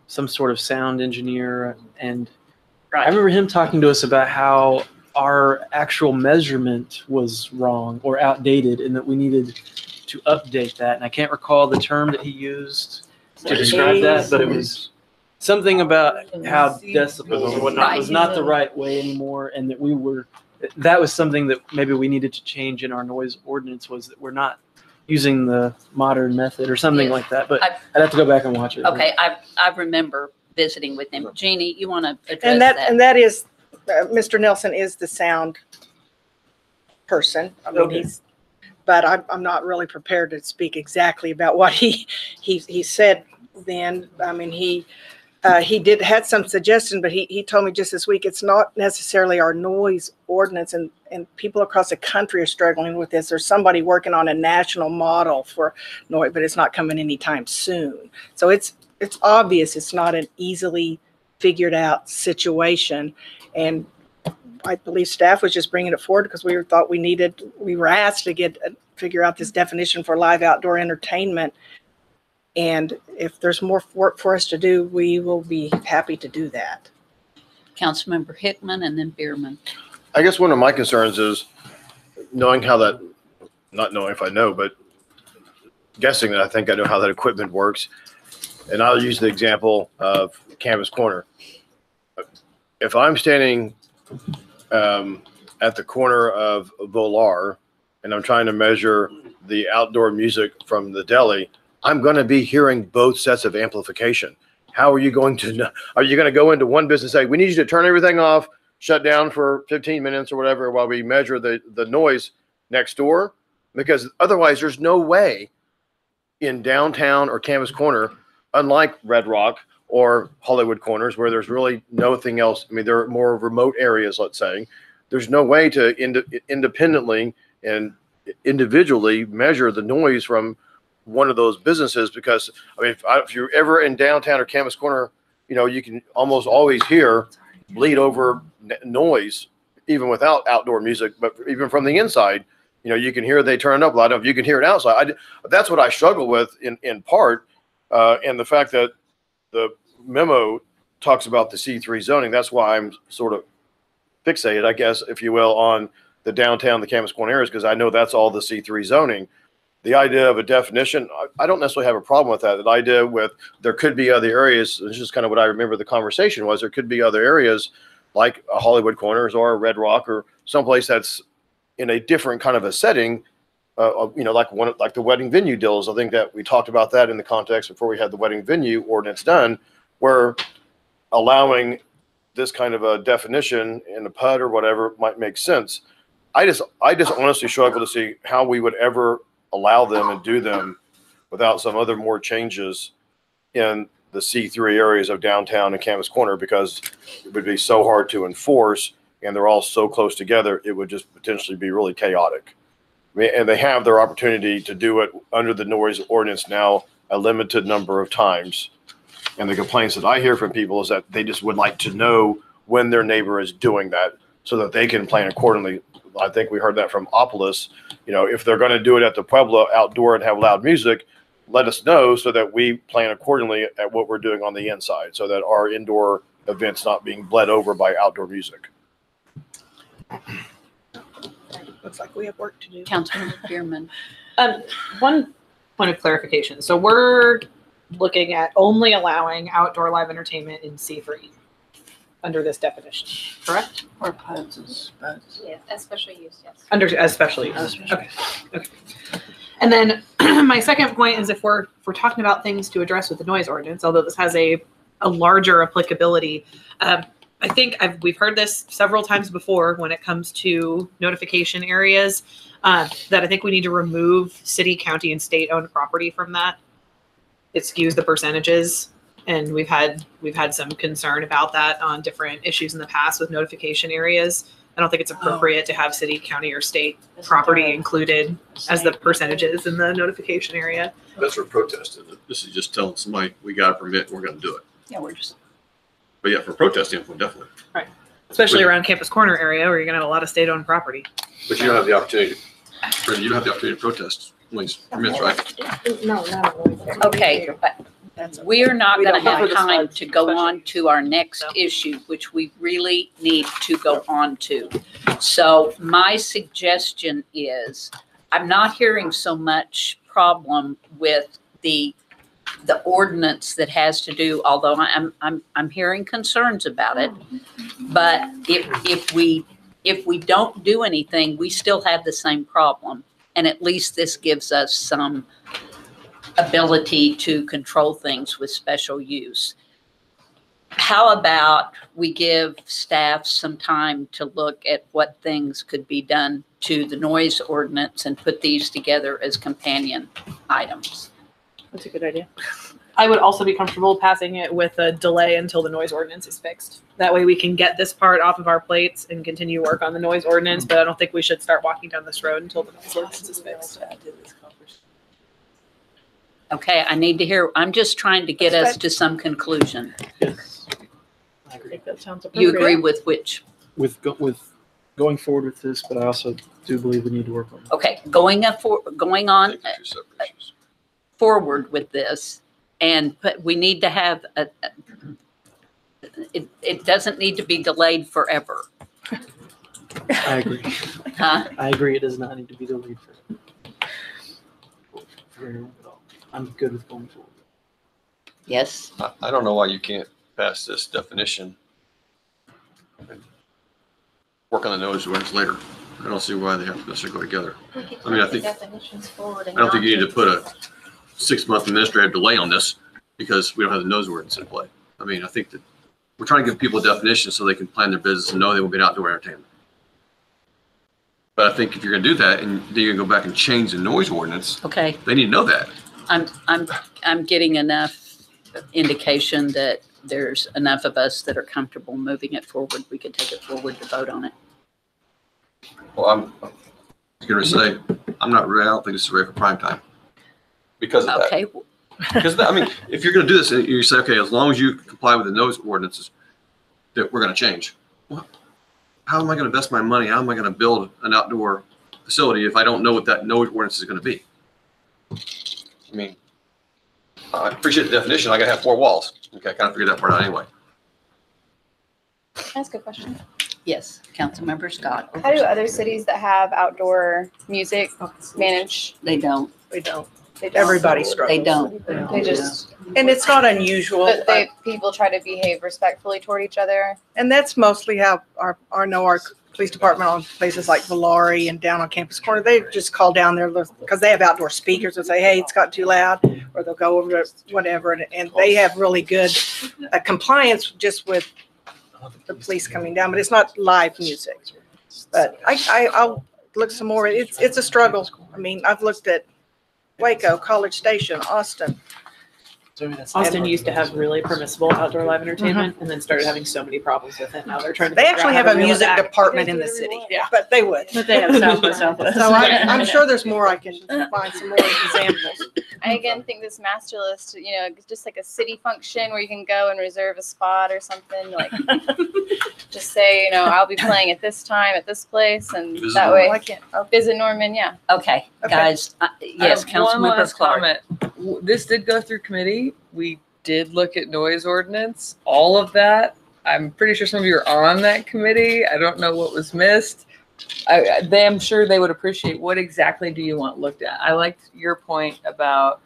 some sort of sound engineer. And I remember him talking to us about how our actual measurement was wrong or outdated and that we needed to update that. And I can't recall the term that he used to describe that, but it was something about how decibels and whatnot was not the right way anymore, and that that was something that maybe we needed to change in our noise ordinance, was that we're not using the modern method or something like that. But I'd have to go back and watch it. Okay, I remember visiting with him. Jeannie, you want to address And that? that is, Mr. Nelson is the sound person. I mean, Okay. but I'm not really prepared to speak exactly about what he said then. I mean, he had some suggestion, but he told me just this week, it's not necessarily our noise ordinance, and people across the country are struggling with this. There's somebody working on a national model for noise, but it's not coming anytime soon. So it's obvious it's not an easily figured out situation. And I believe staff was just bringing it forward because we were asked to figure out this definition for live outdoor entertainment. And if there's more work for us to do, we will be happy to do that. Councilmember Hickman and then Bierman. I guess one of my concerns is knowing how that, not knowing if I know, but guessing that I think I know how that equipment works. And I'll use the example of Canvas Corner. If I'm standing at the corner of Volar and I'm trying to measure the outdoor music from the deli, I'm going to be hearing both sets of amplification. How are you going to know? Are you going to go into one business and say, we need you to turn everything off, shut down for 15 minutes or whatever while we measure the noise next door? Because otherwise there's no way in downtown or Canvas Corner, unlike Red Rock or Hollywood Corners, where there's really nothing else. I mean, there are more remote areas, let's say. There's no way to independently and individually measure the noise from one of those businesses, because I mean, if you're ever in downtown or Canvas Corner, you can almost always hear bleed over noise, even without outdoor music, but even from the inside, you know, you can hear they turn up loud enough. You can hear it outside. That's what I struggle with in part. And the fact that the memo talks about the C3 zoning, that's why I'm sort of fixated, I guess, if you will, on the downtown, the Campus Corner areas, because I know that's all the C3 zoning. The idea of a definition, I don't necessarily have a problem with that. The idea with there could be other areas, this is kind of what I remember the conversation was, there could be other areas like a Hollywood Corners or a Red Rock or someplace that's in a different kind of a setting, you know, like the wedding venue deals. I think that we talked about that in the context before we had the wedding venue ordinance done, where allowing this kind of a definition in a PUD or whatever might make sense. I just honestly struggle to see how we would ever allow them and do them without some other more changes in the C3 areas of downtown and Campus Corner, because it would be so hard to enforce and they're all so close together, it would just potentially be really chaotic. I mean, and they have their opportunity to do it under the noise ordinance now a limited number of times. And the complaints that I hear from people is that they just would like to know when their neighbor is doing that so that they can plan accordingly. I think we heard that from Opolis. You know, if they're going to do it at the Pueblo outdoor and have loud music, let us know so that we plan accordingly at what we're doing on the inside, so that our indoor events not being bled over by outdoor music. Looks like we have work to do. Councilman Bierman. One point of clarification. So we're looking at only allowing outdoor live entertainment in C3 under this definition, correct? Or PUDs as PUDs. Yeah, as special use, yes. Under as special use. Okay. And then my second point is, if we're talking about things to address with the noise ordinance, although this has a larger applicability, I think we've heard this several times before when it comes to notification areas, that I think we need to remove city, county, and state-owned property from that. It skews the percentages, and we've had some concern about that on different issues in the past with notification areas. I don't think it's appropriate to have city, county, or state property included as the percentages in the notification area. That's for protest, isn't it? This is just telling somebody we got a permit and we're going to do it. Yeah, we're just. But yeah, for protest standpoint, definitely. Right. Especially around Campus Corner area where you're going to have a lot of state-owned property. But you don't have the opportunity. You don't have the opportunity to protest noise permits, right? No, Okay, but we are not going to have time to go on to our next issue, which we really need to go on to. So my suggestion is, I'm not hearing so much problem with the ordinance that has to do, although I'm hearing concerns about it. But if we don't do anything, we still have the same problem. And at least this gives us some ability to control things with special use. How about we give staff some time to look at what things could be done to the noise ordinance and put these together as companion items? That's a good idea. I would also be comfortable passing it with a delay until the noise ordinance is fixed. That way we can get this part off of our plates and continue work on the noise ordinance, but I don't think we should start walking down this road until the noise ordinance is fixed. Okay, I need to hear, I'm just trying to get us to some conclusion. Yes. I I agree. think that sounds appropriate. You agree with which? With going forward with this, but I also do believe we need to work on it. Okay, going on I think they're two separate issues. forward with this, but we need to have it doesn't need to be delayed forever. I agree. Huh? I agree. It does not need to be delayed for anyone at all. I'm good with going forward. Yes. I don't know why you can't pass this definition and work on the noise ordinance later. I don't see why they have to necessarily go together. I mean, I think, definitions forward and I don't think you not need to put a 6-month administrative delay on this because we don't have the noise ordinance in play. I mean, I think that we're trying to give people a definition so they can plan their business and know they will be outdoor entertainment. But I think if you're going to do that and then you're going to go back and change the noise ordinance, Okay. they need to know that. I'm getting enough indication that there's enough of us that are comfortable moving it forward. We could take it forward to vote on it. Well, I'm going to say, I don't think this is ready for prime time because of that. Okay. Because, I mean, if you're going to do this and you say, okay, as long as you comply with the noise ordinances, that we're going to change. Well, how am I going to invest my money? How am I going to build an outdoor facility if I don't know what that noise ordinance is going to be? I mean, I appreciate the definition. I got to have 4 walls. Okay, I kind of figured that part out anyway. That's a good question. Yes, Councilmember Scott. How do other cities that have outdoor music manage? They don't. They don't. They don't. Everybody struggles. They don't. They just, And it's not unusual. but people try to behave respectfully toward each other. And that's mostly how our police department on places like Valari and down on Campus Corner, they just call down there because they have outdoor speakers and say, hey, it's got too loud, or they'll go over to whatever. And they have really good compliance just with the police coming down, but it's not live music. But I'll look some more. It's a struggle. I mean, I've looked at Waco, College Station, Austin. Austin used to have really permissible outdoor live entertainment and then started having so many problems with it. Now they're trying to. They figure actually out have how a to reel it music back. department in the city. Yeah, but they would. But they have Southwest. So I'm sure there's more. I can find some more examples. I again think this master list, just like a city function where you can go and reserve a spot or something, like just say, I'll be playing at this time at this place, and Visit that Norman. way, visit Norman, yeah. Okay, guys, yes, I have one Councilmember last Clark. comment. This did go through committee. We did look at noise ordinance, all of that. I'm pretty sure some of you are on that committee. I don't know what was missed. I'm sure they would appreciate what exactly do you want looked at. I liked your point about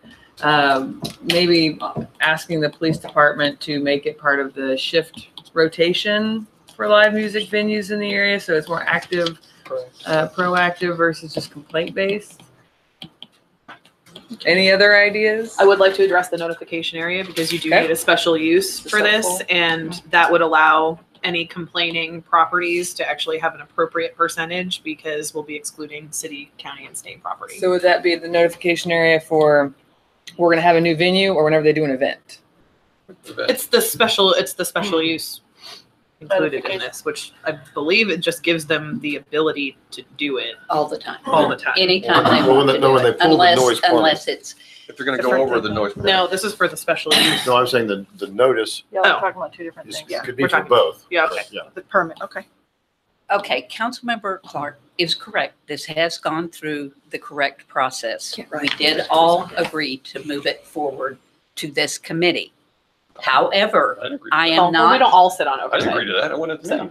maybe asking the police department to make it part of the shift rotation for live music venues in the area, so it's more active, proactive versus just complaint based. Any other ideas? I would like to address the notification area because you do Okay. need a special use for this, helpful. and that would allow any complaining properties to actually have an appropriate percentage because we'll be excluding city, county, and state property. So would that be the notification area for we're going to have a new venue or whenever they do an event? It's the special use included in this, which I believe it just gives them the ability to do it All the time. all the time. Anytime they Well, want when to they- do when they it, pull the unless, noise permit. unless it's, If they're going to go over the noise. No, this is for the special use. No, I'm saying the notice Y'all are Oh. talking about two different is, things. Yeah, could be we're for talking- both. Yeah, okay. Yeah. The permit, okay. okay, Councilmember Clark is correct. This has gone through the correct process. We did all agree to move it forward to this committee. However, I didn't agree. I Oh, am well, we not, don't all sit on I didn't agree oversight. to that. I went into the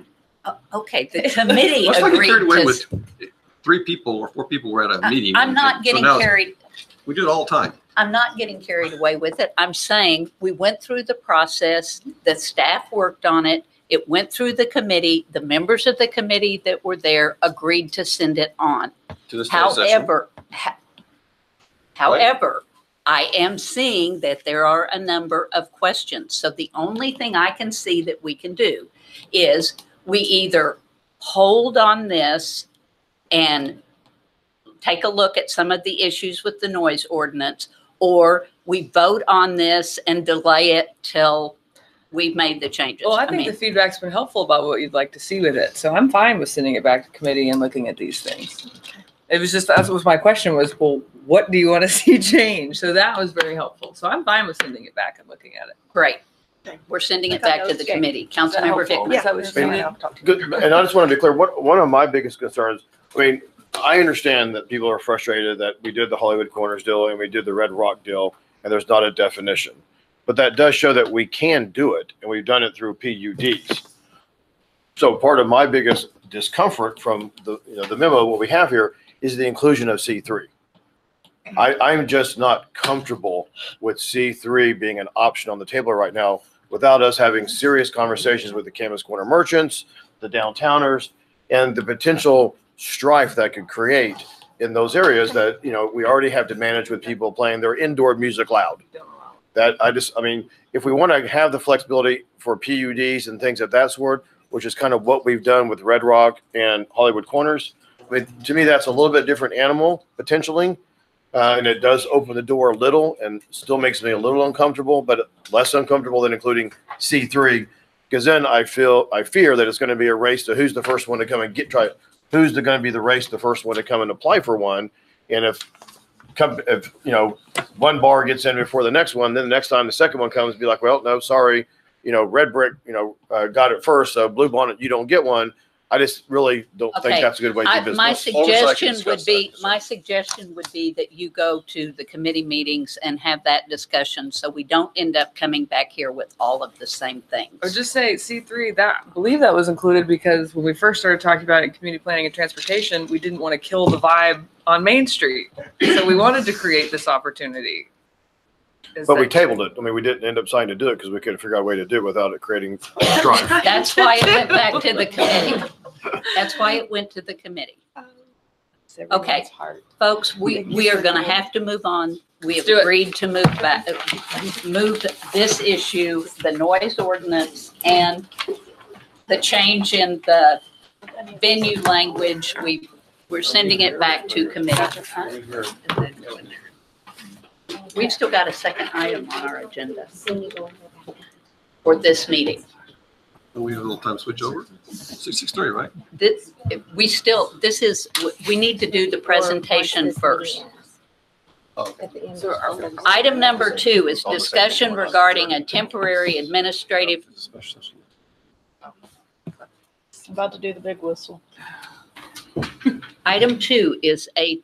okay, the committee Let's not get agreed carried away to. with 3 people or 4 people were at a meeting. I'm not getting So now carried, We do it all the time. I'm not getting carried away with it. I'm saying we went through the process, the staff worked on it, it went through the committee, the members of the committee that were there agreed to send it on. To the study session. However, I am seeing that there are a number of questions. So the only thing I can see that we can do is we either hold on this and take a look at some of the issues with the noise ordinance, or we vote on this and delay it till we've made the changes. Well, I think the feedback's been helpful about what you'd like to see with it. So I'm fine with sending it back to committee and looking at these things. It was just, that was my question was, well, what do you want to see change? So that was very helpful. So I'm fine with sending it back and looking at it. Great. We're sending it back to the committee. Councilmember helpful? Hickman. Is that what you're saying? Good. And I just wanted to declare, one of my biggest concerns, I mean, I understand that people are frustrated that we did the Hollywood Corners deal and we did the Red Rock deal, and there's not a definition. But that does show that we can do it, and we've done it through PUDs. So part of my biggest discomfort from the memo, what we have here, is the inclusion of C3. I'm just not comfortable with C3 being an option on the table right now without us having serious conversations with the Campus Corner merchants, the downtowners, and the potential strife that could create in those areas that, we already have to manage with people playing their indoor music loud. If we want to have the flexibility for PUDs and things of that sort, which is kind of what we've done with Red Rock and Hollywood Corners, to me, that's a little bit different animal potentially. And it does open the door a little and still makes me a little uncomfortable, but less uncomfortable than including C3. Because then I fear that it's going to be a race to who's the first one to come and who's going to be the race, the first one to come and apply for one. And if one bar gets in before the next one, then the next time the second one comes, be like, well, no, sorry, Red Brick, got it first. So Blue Bonnet, you don't get one. I just really don't Okay. think that's a good way to do business. My suggestion discuss would be that you go to the committee meetings and have that discussion, so we don't end up coming back here with all of the same things. Or just say C3, I believe that was included because when we first started talking about it in community planning and transportation, we didn't want to kill the vibe on Main Street. So we wanted to create this opportunity. But we tabled it. I mean, we didn't end up deciding to do it because we couldn't figure out a way to do it without it creating strife. That's why it went back to the committee. That's why it went to the committee. Okay, folks, we are going to have to move on. We have agreed to move this issue, the noise ordinance, and the change in the venue language. We're sending it back to committee. We've still got a second item on our agenda for this meeting. We have a little time switch over. 6:63, right? We need to do the presentation first. Item number 2 is discussion regarding a temporary administrative. I'm about to do the big whistle. Item 2 is a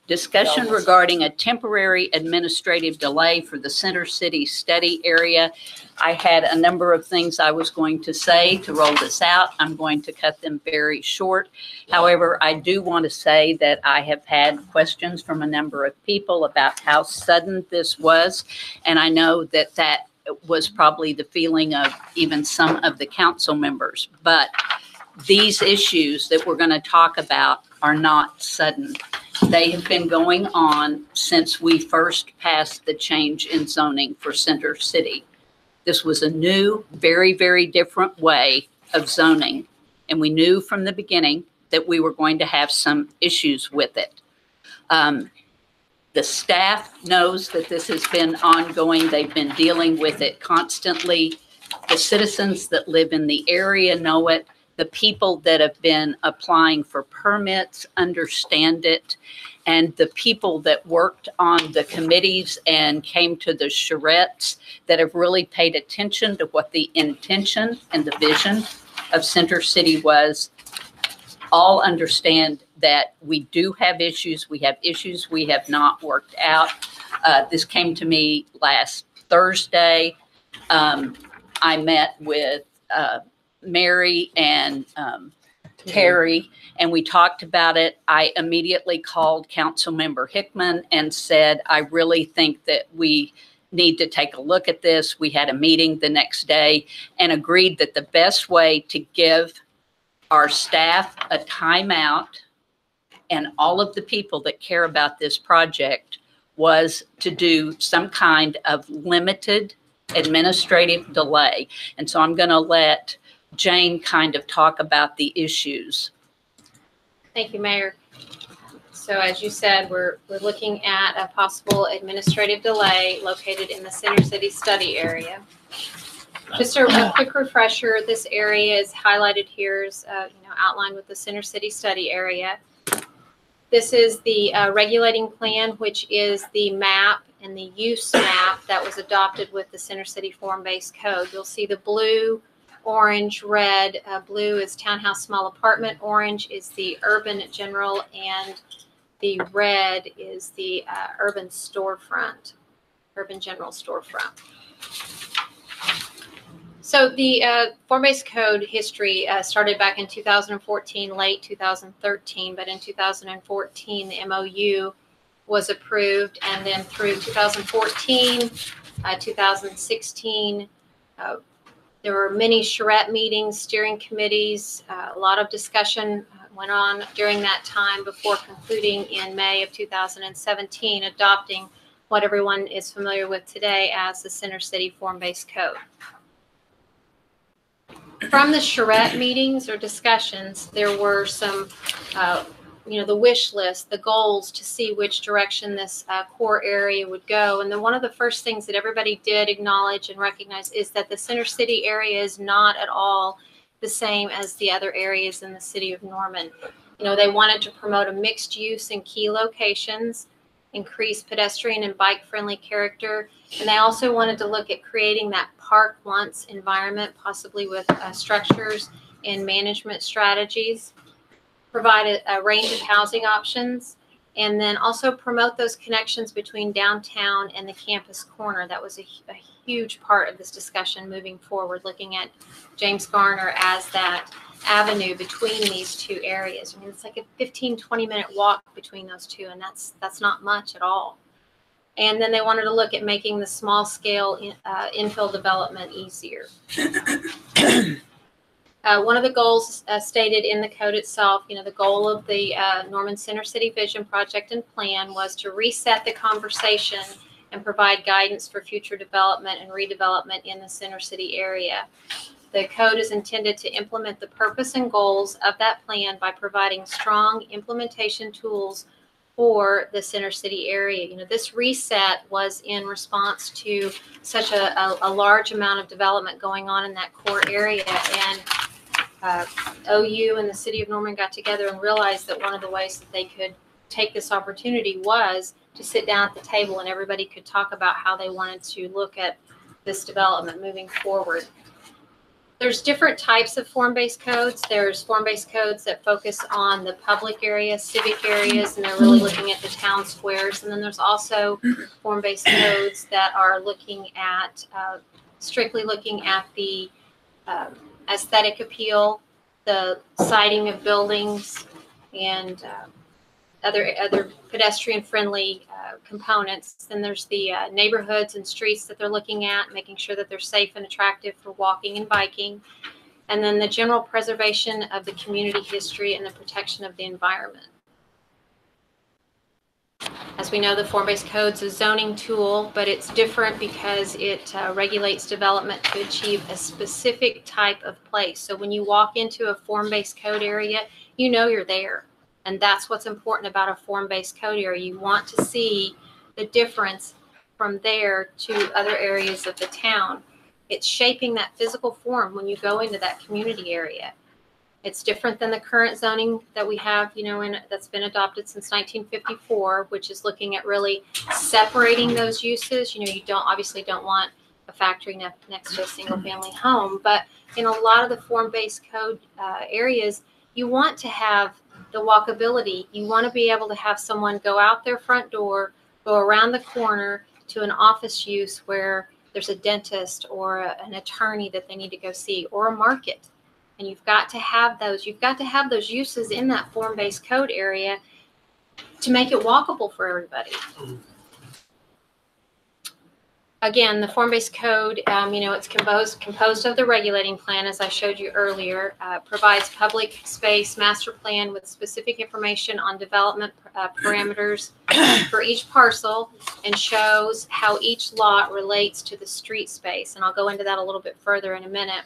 discussion regarding a temporary administrative delay for the Center City study area. I had a number of things I was going to say to roll this out. I'm going to cut them very short. However, I do want to say that I have had questions from a number of people about how sudden this was. And I know that that was probably the feeling of even some of the council members. But these issues that we're going to talk about are not sudden. They have been going on since we first passed the change in zoning for Center City. This was a new, very, very different way of zoning. And we knew from the beginning that we were going to have some issues with it. The staff knows that this has been ongoing. They've been dealing with it constantly. The citizens that live in the area know it. The people that have been applying for permits understand it. And the people that worked on the committees and came to the charrettes that have really paid attention to what the intention and the vision of Center City was, all understand that we do have issues. We have issues we have not worked out. This came to me last Thursday. I met with Mary and Terry, and we talked about it. I immediately called Councilmember Hickman and said, I really think that we need to take a look at this. We had a meeting the next day and agreed that the best way to give our staff a timeout and all of the people that care about this project was to do some kind of limited administrative delay. And so I'm going to let Jane kind of talk about the issues. Thank you, Mayor. So as you said, we're looking at a possible administrative delay located in the Center City study area. Just a quick refresher, this area is highlighted here, is outlined with the Center City study area. This is the regulating plan, which is the map and the use map that was adopted with the Center City form-based code. You'll see the blue, orange, red. Blue is townhouse small apartment. Orange is the urban general, and the red is the urban storefront, urban general storefront. So the form-based code history started back in 2014, late 2013, but in 2014 the MOU was approved, and then through 2014, 2016, there were many charrette meetings, steering committees, a lot of discussion went on during that time before concluding in May of 2017, adopting what everyone is familiar with today as the Center City form-based code. From the charrette meetings or discussions, there were some, the wish list, the goals to see which direction this core area would go. And then one of the first things that everybody did acknowledge and recognize is that the Center City area is not at all the same as the other areas in the city of Norman. They wanted to promote a mixed use in key locations, increase pedestrian and bike-friendly character. And they also wanted to look at creating that park once environment, possibly with structures and management strategies, provide a range of housing options, and then also promote those connections between downtown and the campus corner. That was a huge part of this discussion moving forward, looking at James Garner as that avenue between these two areas. I mean, it's like a 15-20 minute walk between those two, and that's not much at all. And then they wanted to look at making the small scale infill development easier. One of the goals stated in the code itself, the goal of the Norman Center City Vision Project and Plan was to reset the conversation and provide guidance for future development and redevelopment in the Center City area. The code is intended to implement the purpose and goals of that plan by providing strong implementation tools for the Center City area. This reset was in response to such a large amount of development going on in that core area, and OU and the city of Norman got together and realized that one of the ways that they could take this opportunity was to sit down at the table and everybody could talk about how they wanted to look at this development moving forward. There's different types of form-based codes. There's form-based codes that focus on the public area, civic areas, and they're really looking at the town squares. And then there's also form-based codes that are looking at, strictly looking at the aesthetic appeal, the siting of buildings, and other pedestrian-friendly components. Then there's the neighborhoods and streets that they're looking at, making sure that they're safe and attractive for walking and biking. And then the general preservation of the community history and the protection of the environment. As we know, the form-based code's a zoning tool, but it's different because it regulates development to achieve a specific type of place. So when you walk into a form-based code area, you know you're there. And that's what's important about a form-based code area. You want to see the difference from there to other areas of the town. It's shaping that physical form when you go into that community area. It's different than the current zoning that we have, that's been adopted since 1954, which is looking at really separating those uses. You obviously don't want a factory next to a single-family home, but in a lot of the form-based code areas, you want to have the walkability. You want to be able to have someone go out their front door, go around the corner to an office use where there's a dentist or an attorney that they need to go see, or a market. And you've got to have those. You've got to have those uses in that form-based code area to make it walkable for everybody. Again, the form-based code, it's composed of the regulating plan, as I showed you earlier, provides public space master plan with specific information on development parameters for each parcel, and shows how each lot relates to the street space. And I'll go into that a little bit further in a minute.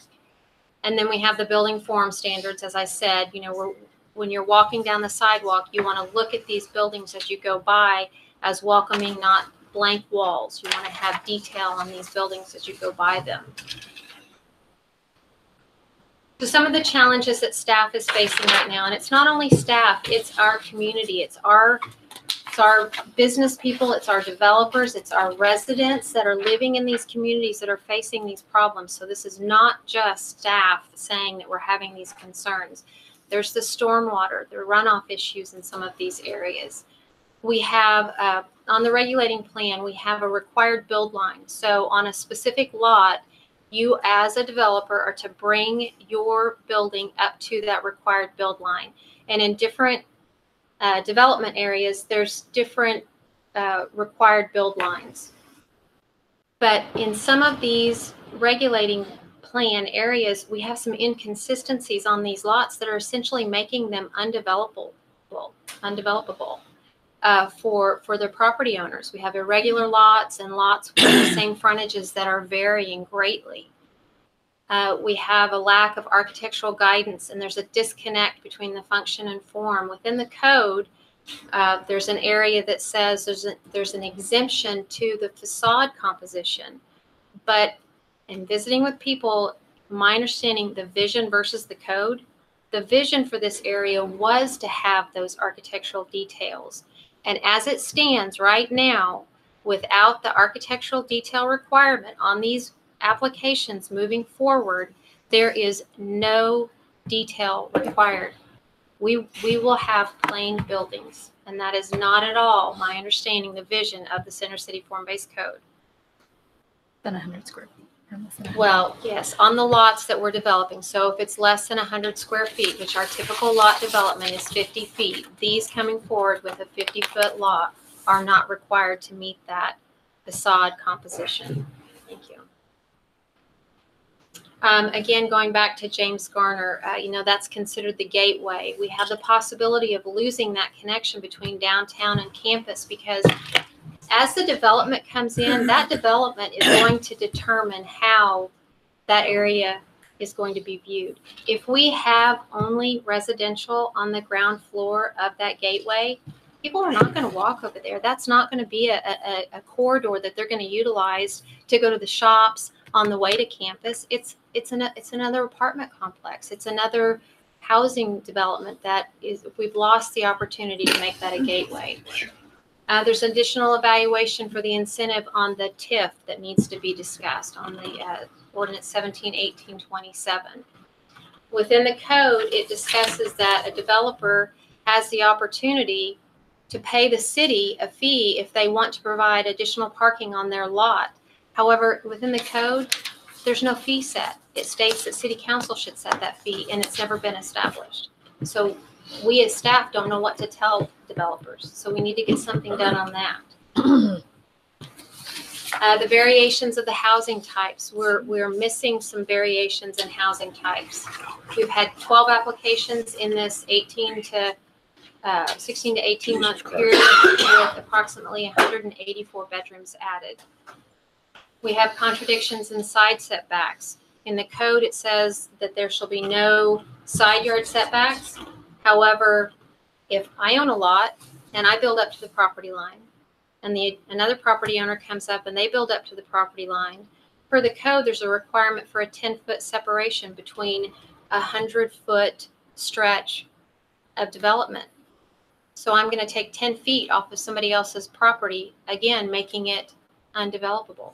And then we have the building form standards, as I said. When you're walking down the sidewalk, you want to look at these buildings as you go by as welcoming, not blank walls. You want to have detail on these buildings as you go by them. So some of the challenges that staff is facing right now, and it's not only staff, it's our community, it's our business people, it's our developers, it's our residents that are living in these communities that are facing these problems. So this is not just staff saying that we're having these concerns. There's the stormwater, the runoff issues in some of these areas. We have, on the regulating plan, we have a required build line. So on a specific lot, you as a developer are to bring your building up to that required build line. And in different development areas, there's different required build lines. But in some of these regulating plan areas, we have some inconsistencies on these lots that are essentially making them undevelopable for their property owners. We have irregular lots and lots with the same frontages that are varying greatly. We have a lack of architectural guidance, and there's a disconnect between the function and form. Within the code, there's an area that says there's an exemption to the facade composition. But in visiting with people, my understanding, the vision versus the code, the vision for this area was to have those architectural details. And as it stands right now, without the architectural detail requirement on these applications moving forward, there is no detail required. We will have plain buildings, and that is not at all my understanding, the vision of the Center City Form-Based Code. Than 100 square feet. Well, yes, on the lots that we're developing. So if it's less than 100 square feet, which our typical lot development is 50 feet, these coming forward with a 50-foot lot are not required to meet that facade composition. Thank you. Again, going back to James Garner, that's considered the gateway. We have the possibility of losing that connection between downtown and campus because as the development comes in, that development is going to determine how that area is going to be viewed. If we have only residential on the ground floor of that gateway, people are not going to walk over there. That's not going to be a corridor that they're going to utilize to go to the shops on the way to campus. It's another apartment complex. It's another housing development that is, we've lost the opportunity to make that a gateway. There's additional evaluation for the incentive on the TIF that needs to be discussed on the Ordinance 171827. Within the code, it discusses that a developer has the opportunity to pay the city a fee if they want to provide additional parking on their lot. However, within the code, there's no fee set. It states that city council should set that fee, and it's never been established. So we as staff don't know what to tell developers. So we need to get something done on that. The variations of the housing types. We're missing some variations in housing types. We've had 12 applications in this 16 to 18 month period with approximately 184 bedrooms added. We have contradictions in side setbacks. In the code, it says that there shall be no side yard setbacks. However, if I own a lot and I build up to the property line and another property owner comes up and they build up to the property line, per the code, there's a requirement for a 10-foot separation between a 100-foot stretch of development. So I'm going to take 10 feet off of somebody else's property, again, making it undevelopable.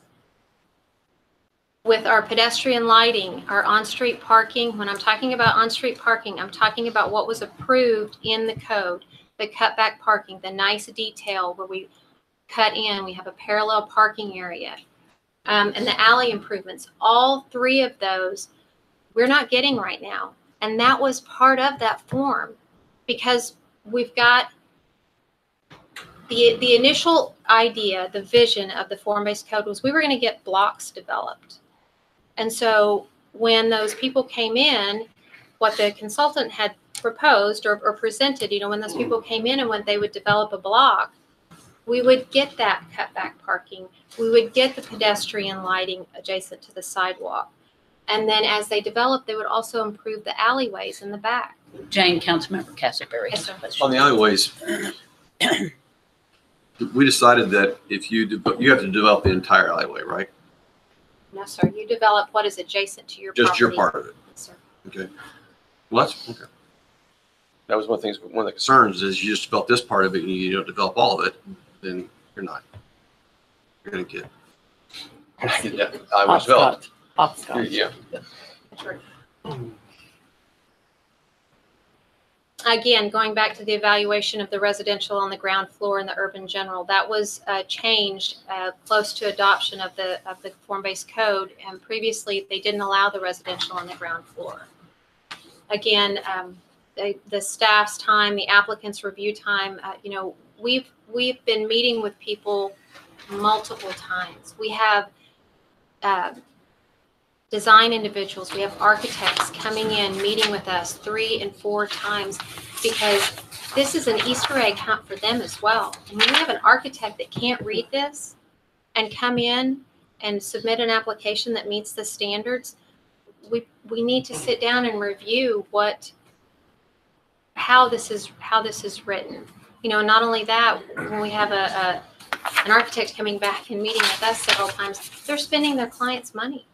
With our pedestrian lighting, our on-street parking, when I'm talking about on-street parking, I'm talking about what was approved in the code, the cutback parking, the nice detail where we cut in, we have a parallel parking area, and the alley improvements. All three of those we're not getting right now. And that was part of that form because we've got the initial idea, the vision of the form-based code was we were going to get blocks developed. And so when those people came in, what the consultant had proposed or presented, when those people came in and when they would develop a block, we would get that cutback parking. We would get the pedestrian lighting adjacent to the sidewalk. And then as they developed, they would also improve the alleyways in the back. Jane, Councilmember Castleberry. Yes, sir. On the alleyways, we decided that if you have to develop the entire alleyway, right? No, sir. You develop what is adjacent to your property. Just your part of it. Yes, sir. Okay. Well, that's okay. That was one of the concerns is you just develop this part of it and you don't develop all of it, then you're not. You're going to get. Yeah, I was developed. Yeah. Again, going back to the evaluation of the residential on the ground floor and the urban general, that was changed close to adoption of the form-based code. And previously, they didn't allow the residential on the ground floor. Again, the staff's time, the applicant's review time. We've been meeting with people multiple times. We have design individuals, we have architects coming in, meeting with us 3 and 4 times because this is an Easter egg hunt for them as well. And when we have an architect that can't read this and come in and submit an application that meets the standards, we need to sit down and review how this is written. Not only that, when we have an architect coming back and meeting with us several times, they're spending their client's money.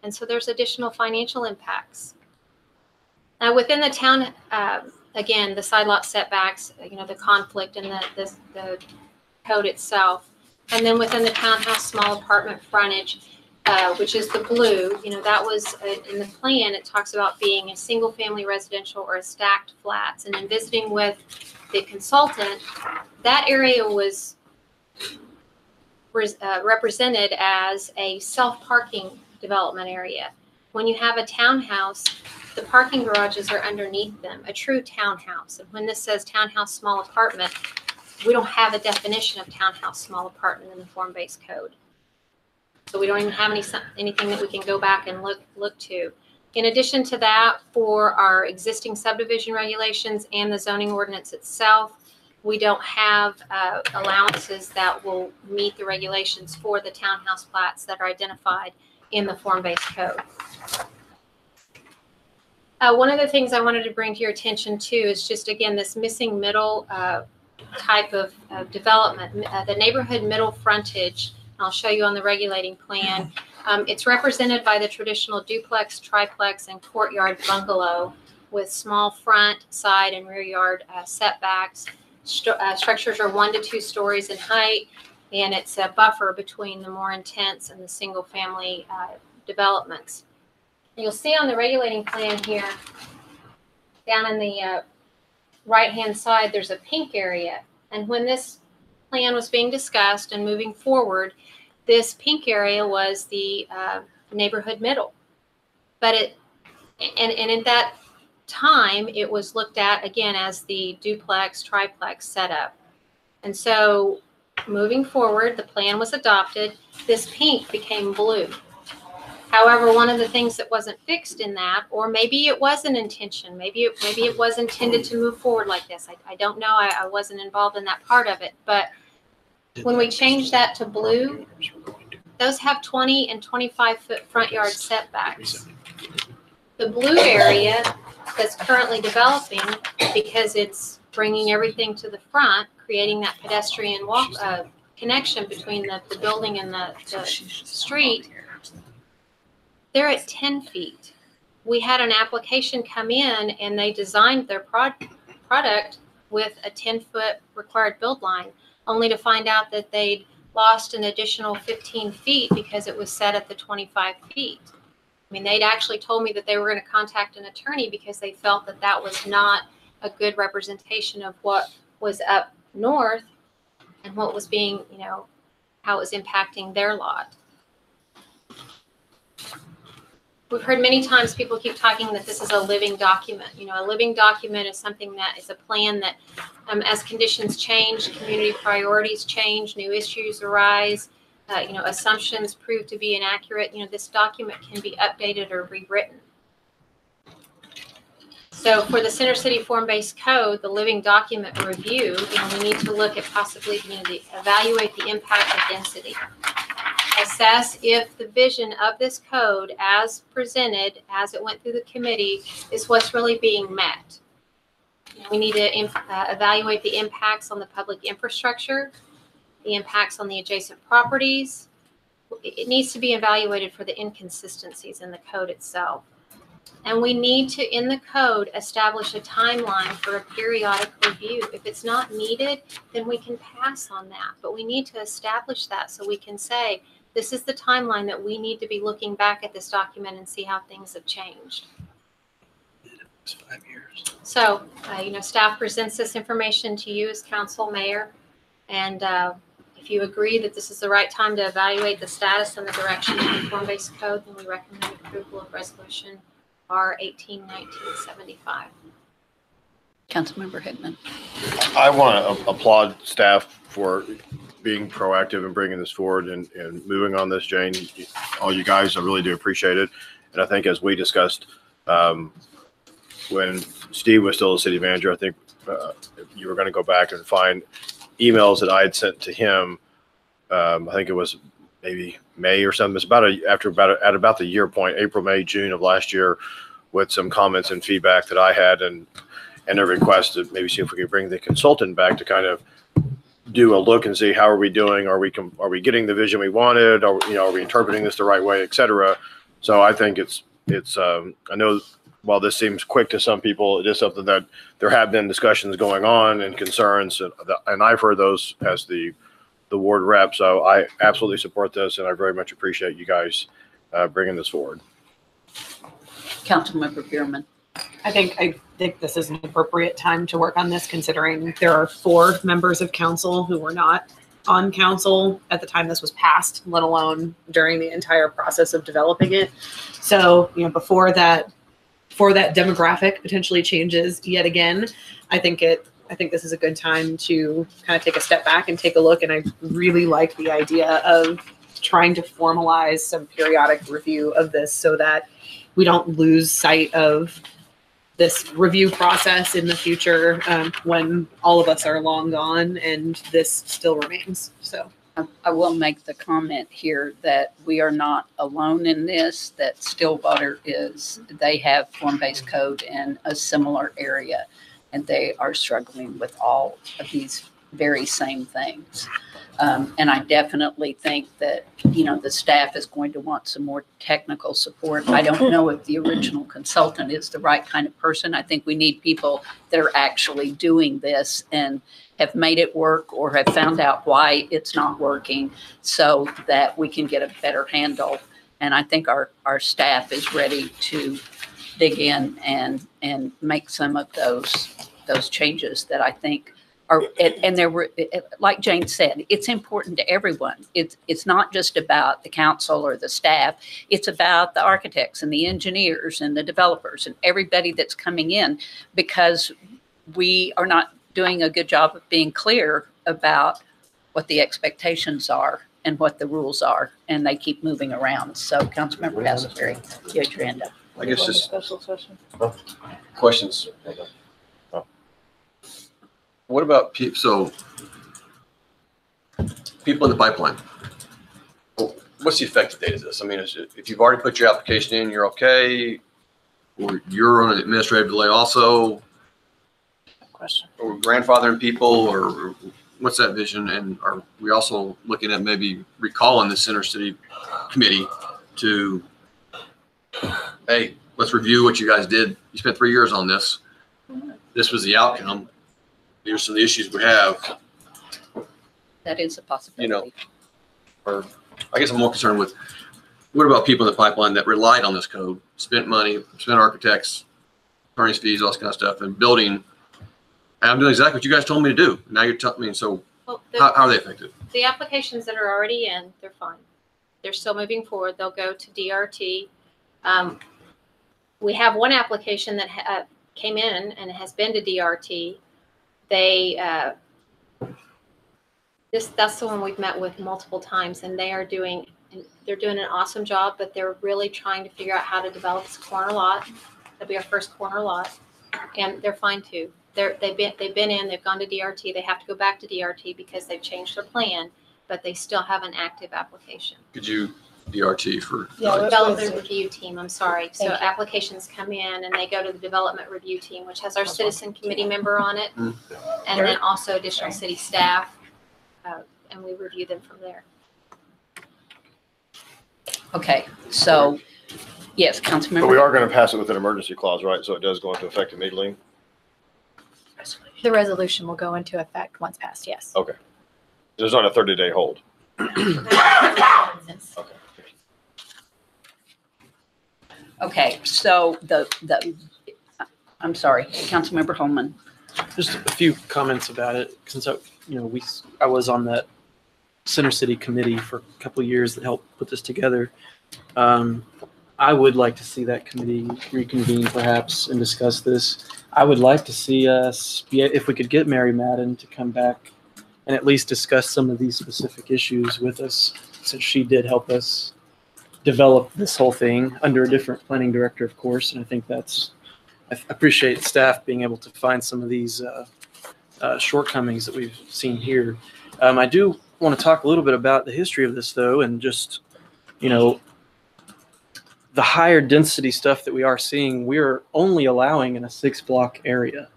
And so there's additional financial impacts. Now within the town again, the side lot setbacks, the conflict and the code itself. And then within the townhouse small apartment frontage, which is the blue, that was in the plan, it talks about being a single family residential or a stacked flats. And in visiting with the consultant, that area was represented as a self-parking development area. When you have a townhouse, the parking garages are underneath them, a true townhouse. And when this says townhouse small apartment, we don't have a definition of townhouse small apartment in the form-based code. So we don't even have anything that we can go back and look to. In addition to that, for our existing subdivision regulations and the zoning ordinance itself, we don't have allowances that will meet the regulations for the townhouse plats that are identified in the form-based code. One of the things I wanted to bring to your attention too is just, again, this missing middle type of development, the neighborhood middle frontage. I'll show you on the regulating plan. It's represented by the traditional duplex, triplex, and courtyard bungalow with small front, side, and rear yard setbacks. Structures are 1 to 2 stories in height, and it's a buffer between the more intense and the single family developments. You'll see on the regulating plan here, down in the right-hand side, there's a pink area. And when this plan was being discussed and moving forward, this pink area was the neighborhood middle. But and at that time, it was looked at again as the duplex, triplex setup. And so moving forward, the plan was adopted. This pink became blue. However, one of the things that wasn't fixed in that, or maybe it was an intention, maybe it was intended to move forward like this. I don't know. I wasn't involved in that part of it. But when we changed that to blue, those have 20 and 25-foot front yard setbacks. The blue area that's currently developing, because it's bringing everything to the front, creating that pedestrian walk connection between the building and the street, they're at 10 feet. We had an application come in and they designed their product with a 10-foot required build line, only to find out that they'd lost an additional 15 feet because it was set at the 25 feet. I mean, they'd actually told me that they were going to contact an attorney because they felt that that was not a good representation of what was up north and what was being, how it was impacting their lot. We've heard many times people keep talking that this is a living document. A living document is something that is a plan that as conditions change, community priorities change, new issues arise, assumptions prove to be inaccurate, this document can be updated or rewritten. So for the Center City Form-Based Code, the living document review, we need to look at possibly evaluate the impact of density. Assess if the vision of this code as presented, as it went through the committee, is what's really being met. We need to evaluate the impacts on the public infrastructure, the impacts on the adjacent properties. It needs to be evaluated for the inconsistencies in the code itself. And we need to, in the code, establish a timeline for a periodic review. If it's not needed, then we can pass on that. But we need to establish that so we can say, this is the timeline that we need to be looking back at this document and see how things have changed. It's 5 years. So, staff presents this information to you as council, mayor, and if you agree that this is the right time to evaluate the status and the direction of the form-based code, then we recommend approval of resolution R 18-1975. Councilmember Hickman. I want to applaud staff for being proactive and bringing this forward and moving on this, Jane. All you guys, I really do appreciate it. And I think as we discussed, when Steve was still the city manager, I think you were going to go back and find emails that I had sent to him. I think it was maybe May or something. It's at about the year point, April, May, June of last year, with some comments and feedback that I had and a request to maybe see if we could bring the consultant back to kind of do a look and see how are we doing? Are we getting the vision we wanted? Are we interpreting this the right way, et cetera? So I think it's I know while this seems quick to some people, it is something that there have been discussions going on and concerns, and I've heard those as the ward rep. So I absolutely support this, and I very much appreciate you guys bringing this forward. Councilmember Bierman. I think this is an appropriate time to work on this, considering there are 4 members of council who were not on council at the time this was passed, let alone during the entire process of developing it. So, before that demographic potentially changes yet again, I think this is a good time to kind of take a step back and take a look. And I really like the idea of trying to formalize some periodic review of this so that we don't lose sight of this review process in the future when all of us are long gone and this still remains. So I will make the comment here that we are not alone in this, that Stillwater they have form-based code in a similar area, and they are struggling with all of these very same things. And I definitely think that, the staff is going to want some more technical support. I don't know if the original consultant is the right kind of person. I think we need people that are actually doing this and have made it work or have found out why it's not working so that we can get a better handle. And I think our staff is ready to dig in and make some of those changes that I think and there were, like Jane said, it's important to everyone. It's not just about the council or the staff. It's about the architects and the engineers and the developers and everybody that's coming in, because we are not doing a good job of being clear about what the expectations are and what the rules are, and they keep moving around. So, Councilmember Castleberry, you had your hand up. I guess just Special session. questions. What about people in the pipeline? Well, what's the effective date of this? I mean, if you've already put your application in, you're okay, or you're on an administrative delay also, Question. or grandfathering people, or what's that vision? And are we also looking at maybe recalling the Center City Committee to, hey, let's review what you guys did. You spent 3 years on this. This was the outcome. Here's some of the issues we have. That is a possibility. Or I guess I'm more concerned with, what about people in the pipeline that relied on this code, spent money, spent architects, attorney's fees, all this kind of stuff, and building. And I'm doing exactly what you guys told me to do. Now you're telling me, so Well, how are they affected? the applications that are already in, they're fine. They're still moving forward. They'll go to DRT. We have one application that came in and has been to DRT. That's the one we've met with multiple times, and they're doing an awesome job, but they're really trying to figure out how to develop this corner lot. That'll be our first corner lot, and they're fine too. They've been in, they've gone to DRT. They have to go back to DRT because they've changed their plan, but they still have an active application. Could you DRT for? Yeah, Development review team, I'm sorry. So Thank you. applications come in and they go to the development review team, which has our citizen committee member on it. Mm. And then also additional city staff. And we review them from there. Okay, so, yes, But we Councilmember. are going to pass it with an emergency clause, right? So it does go into effect immediately. The resolution will go into effect once passed, yes. Okay. There's not a 30-day hold. Okay, so I'm sorry, Councilmember Holman. Just a few comments about it, since I was on that Center City Committee for a couple of years that helped put this together. I would like to see that committee reconvene perhaps and discuss this. I would like to see us, if we could get Mary Madden to come back and at least discuss some of these specific issues with us, since she did help us develop this whole thing under a different planning director, of course. And I think I appreciate staff being able to find some of these shortcomings that we've seen here. I do want to talk a little bit about the history of this, though, and just, the higher density stuff that we are seeing, we're only allowing in a 6-block area.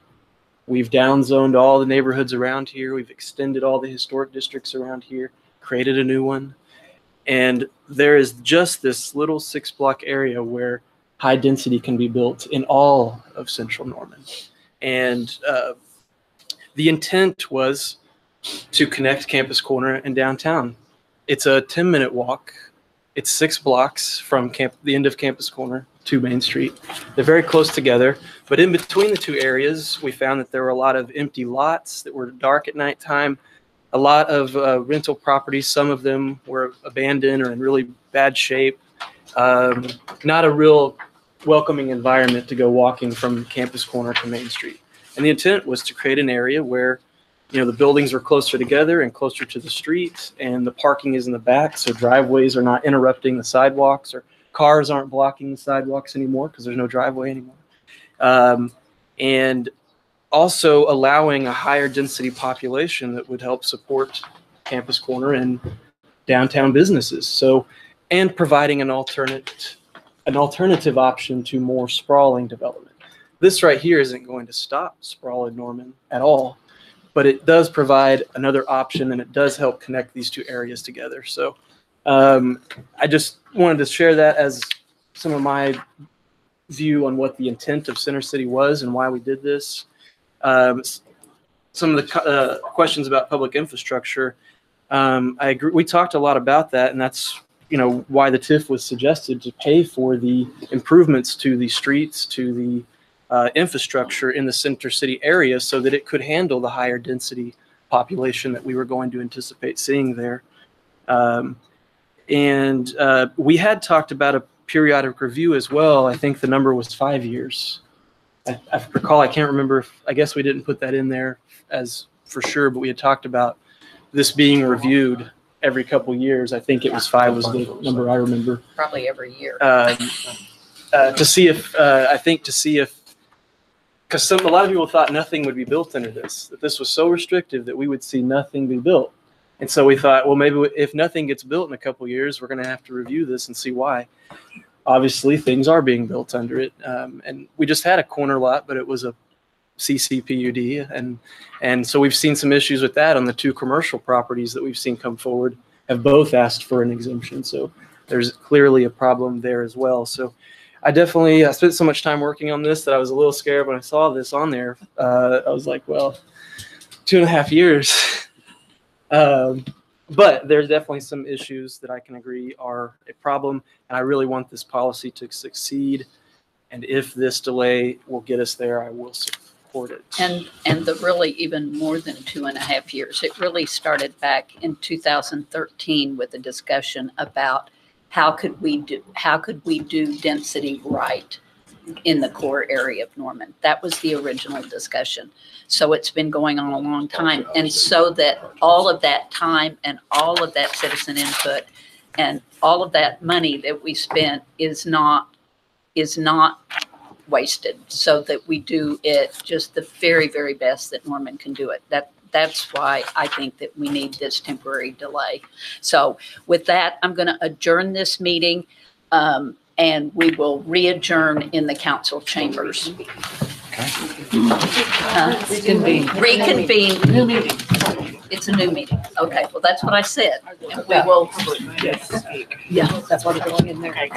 We've downzoned all the neighborhoods around here. We've extended all the historic districts around here, created a new one. And there is just this little 6-block area where high density can be built in all of central Norman. And the intent was to connect Campus Corner and downtown. It's a 10-minute walk. It's 6 blocks from the end of Campus Corner to Main Street. They're very close together, but in between the two areas, we found that there were a lot of empty lots that were dark at nighttime, a lot of rental properties. Some of them were abandoned or in really bad shape. Not a real welcoming environment to go walking from Campus Corner to Main Street. And the intent was to create an area where, the buildings are closer together and closer to the street, and the parking is in the back, so driveways are not interrupting the sidewalks, or cars aren't blocking the sidewalks anymore because there's no driveway anymore. And also allowing a higher density population that would help support Campus Corner and downtown businesses. So, and providing an alternative option to more sprawling development. This right here isn't going to stop sprawl in Norman at all, but it does provide another option, and it does help connect these two areas together. So I just wanted to share that as some of my view on what the intent of Center City was and why we did this. Some of the questions about public infrastructure, I agree. We talked a lot about that, and that's why the TIF was suggested, to pay for the improvements to the streets, to the infrastructure in the Center City area, so that it could handle the higher density population that we were going to anticipate seeing there. And we had talked about a periodic review as well. I think the number was 5 years. I recall, I can't remember I guess we didn't put that in there as for sure, but we had talked about this being reviewed every couple years. I think it was 5 was the number I remember. Probably every year. To see if, because a lot of people thought nothing would be built under this, that this was so restrictive that we would see nothing be built. And so we thought, well, maybe if nothing gets built in a couple of years, we're going to have to review this and see why. Obviously, things are being built under it. And we just had a corner lot, but it was a CCPUD. And so we've seen some issues with that on the 2 commercial properties that we've seen come forward, have both asked for an exemption. So there's clearly a problem there as well. So I spent so much time working on this that I was a little scared when I saw this on there. I was like, well, 2.5 years. But there's definitely some issues that I can agree are a problem. And I really want this policy to succeed. And if this delay will get us there, I will support it. And the really even more than 2.5 years. It really started back in 2013 with a discussion about how could we do density right in the core area of Norman. That was the original discussion. So it's been going on a long time. And so that all of that time and all of that citizen input and all of that money that we spent is not wasted, so that we do it just the very, very best that Norman can do it. That's why I think that we need this temporary delay. So with that, I'm going to adjourn this meeting, and we will re-adjourn in the council chambers. Reconvene. New meeting. It's a new meeting. Okay, well, that's what I said. And we will. Yeah, that's why we're going in there.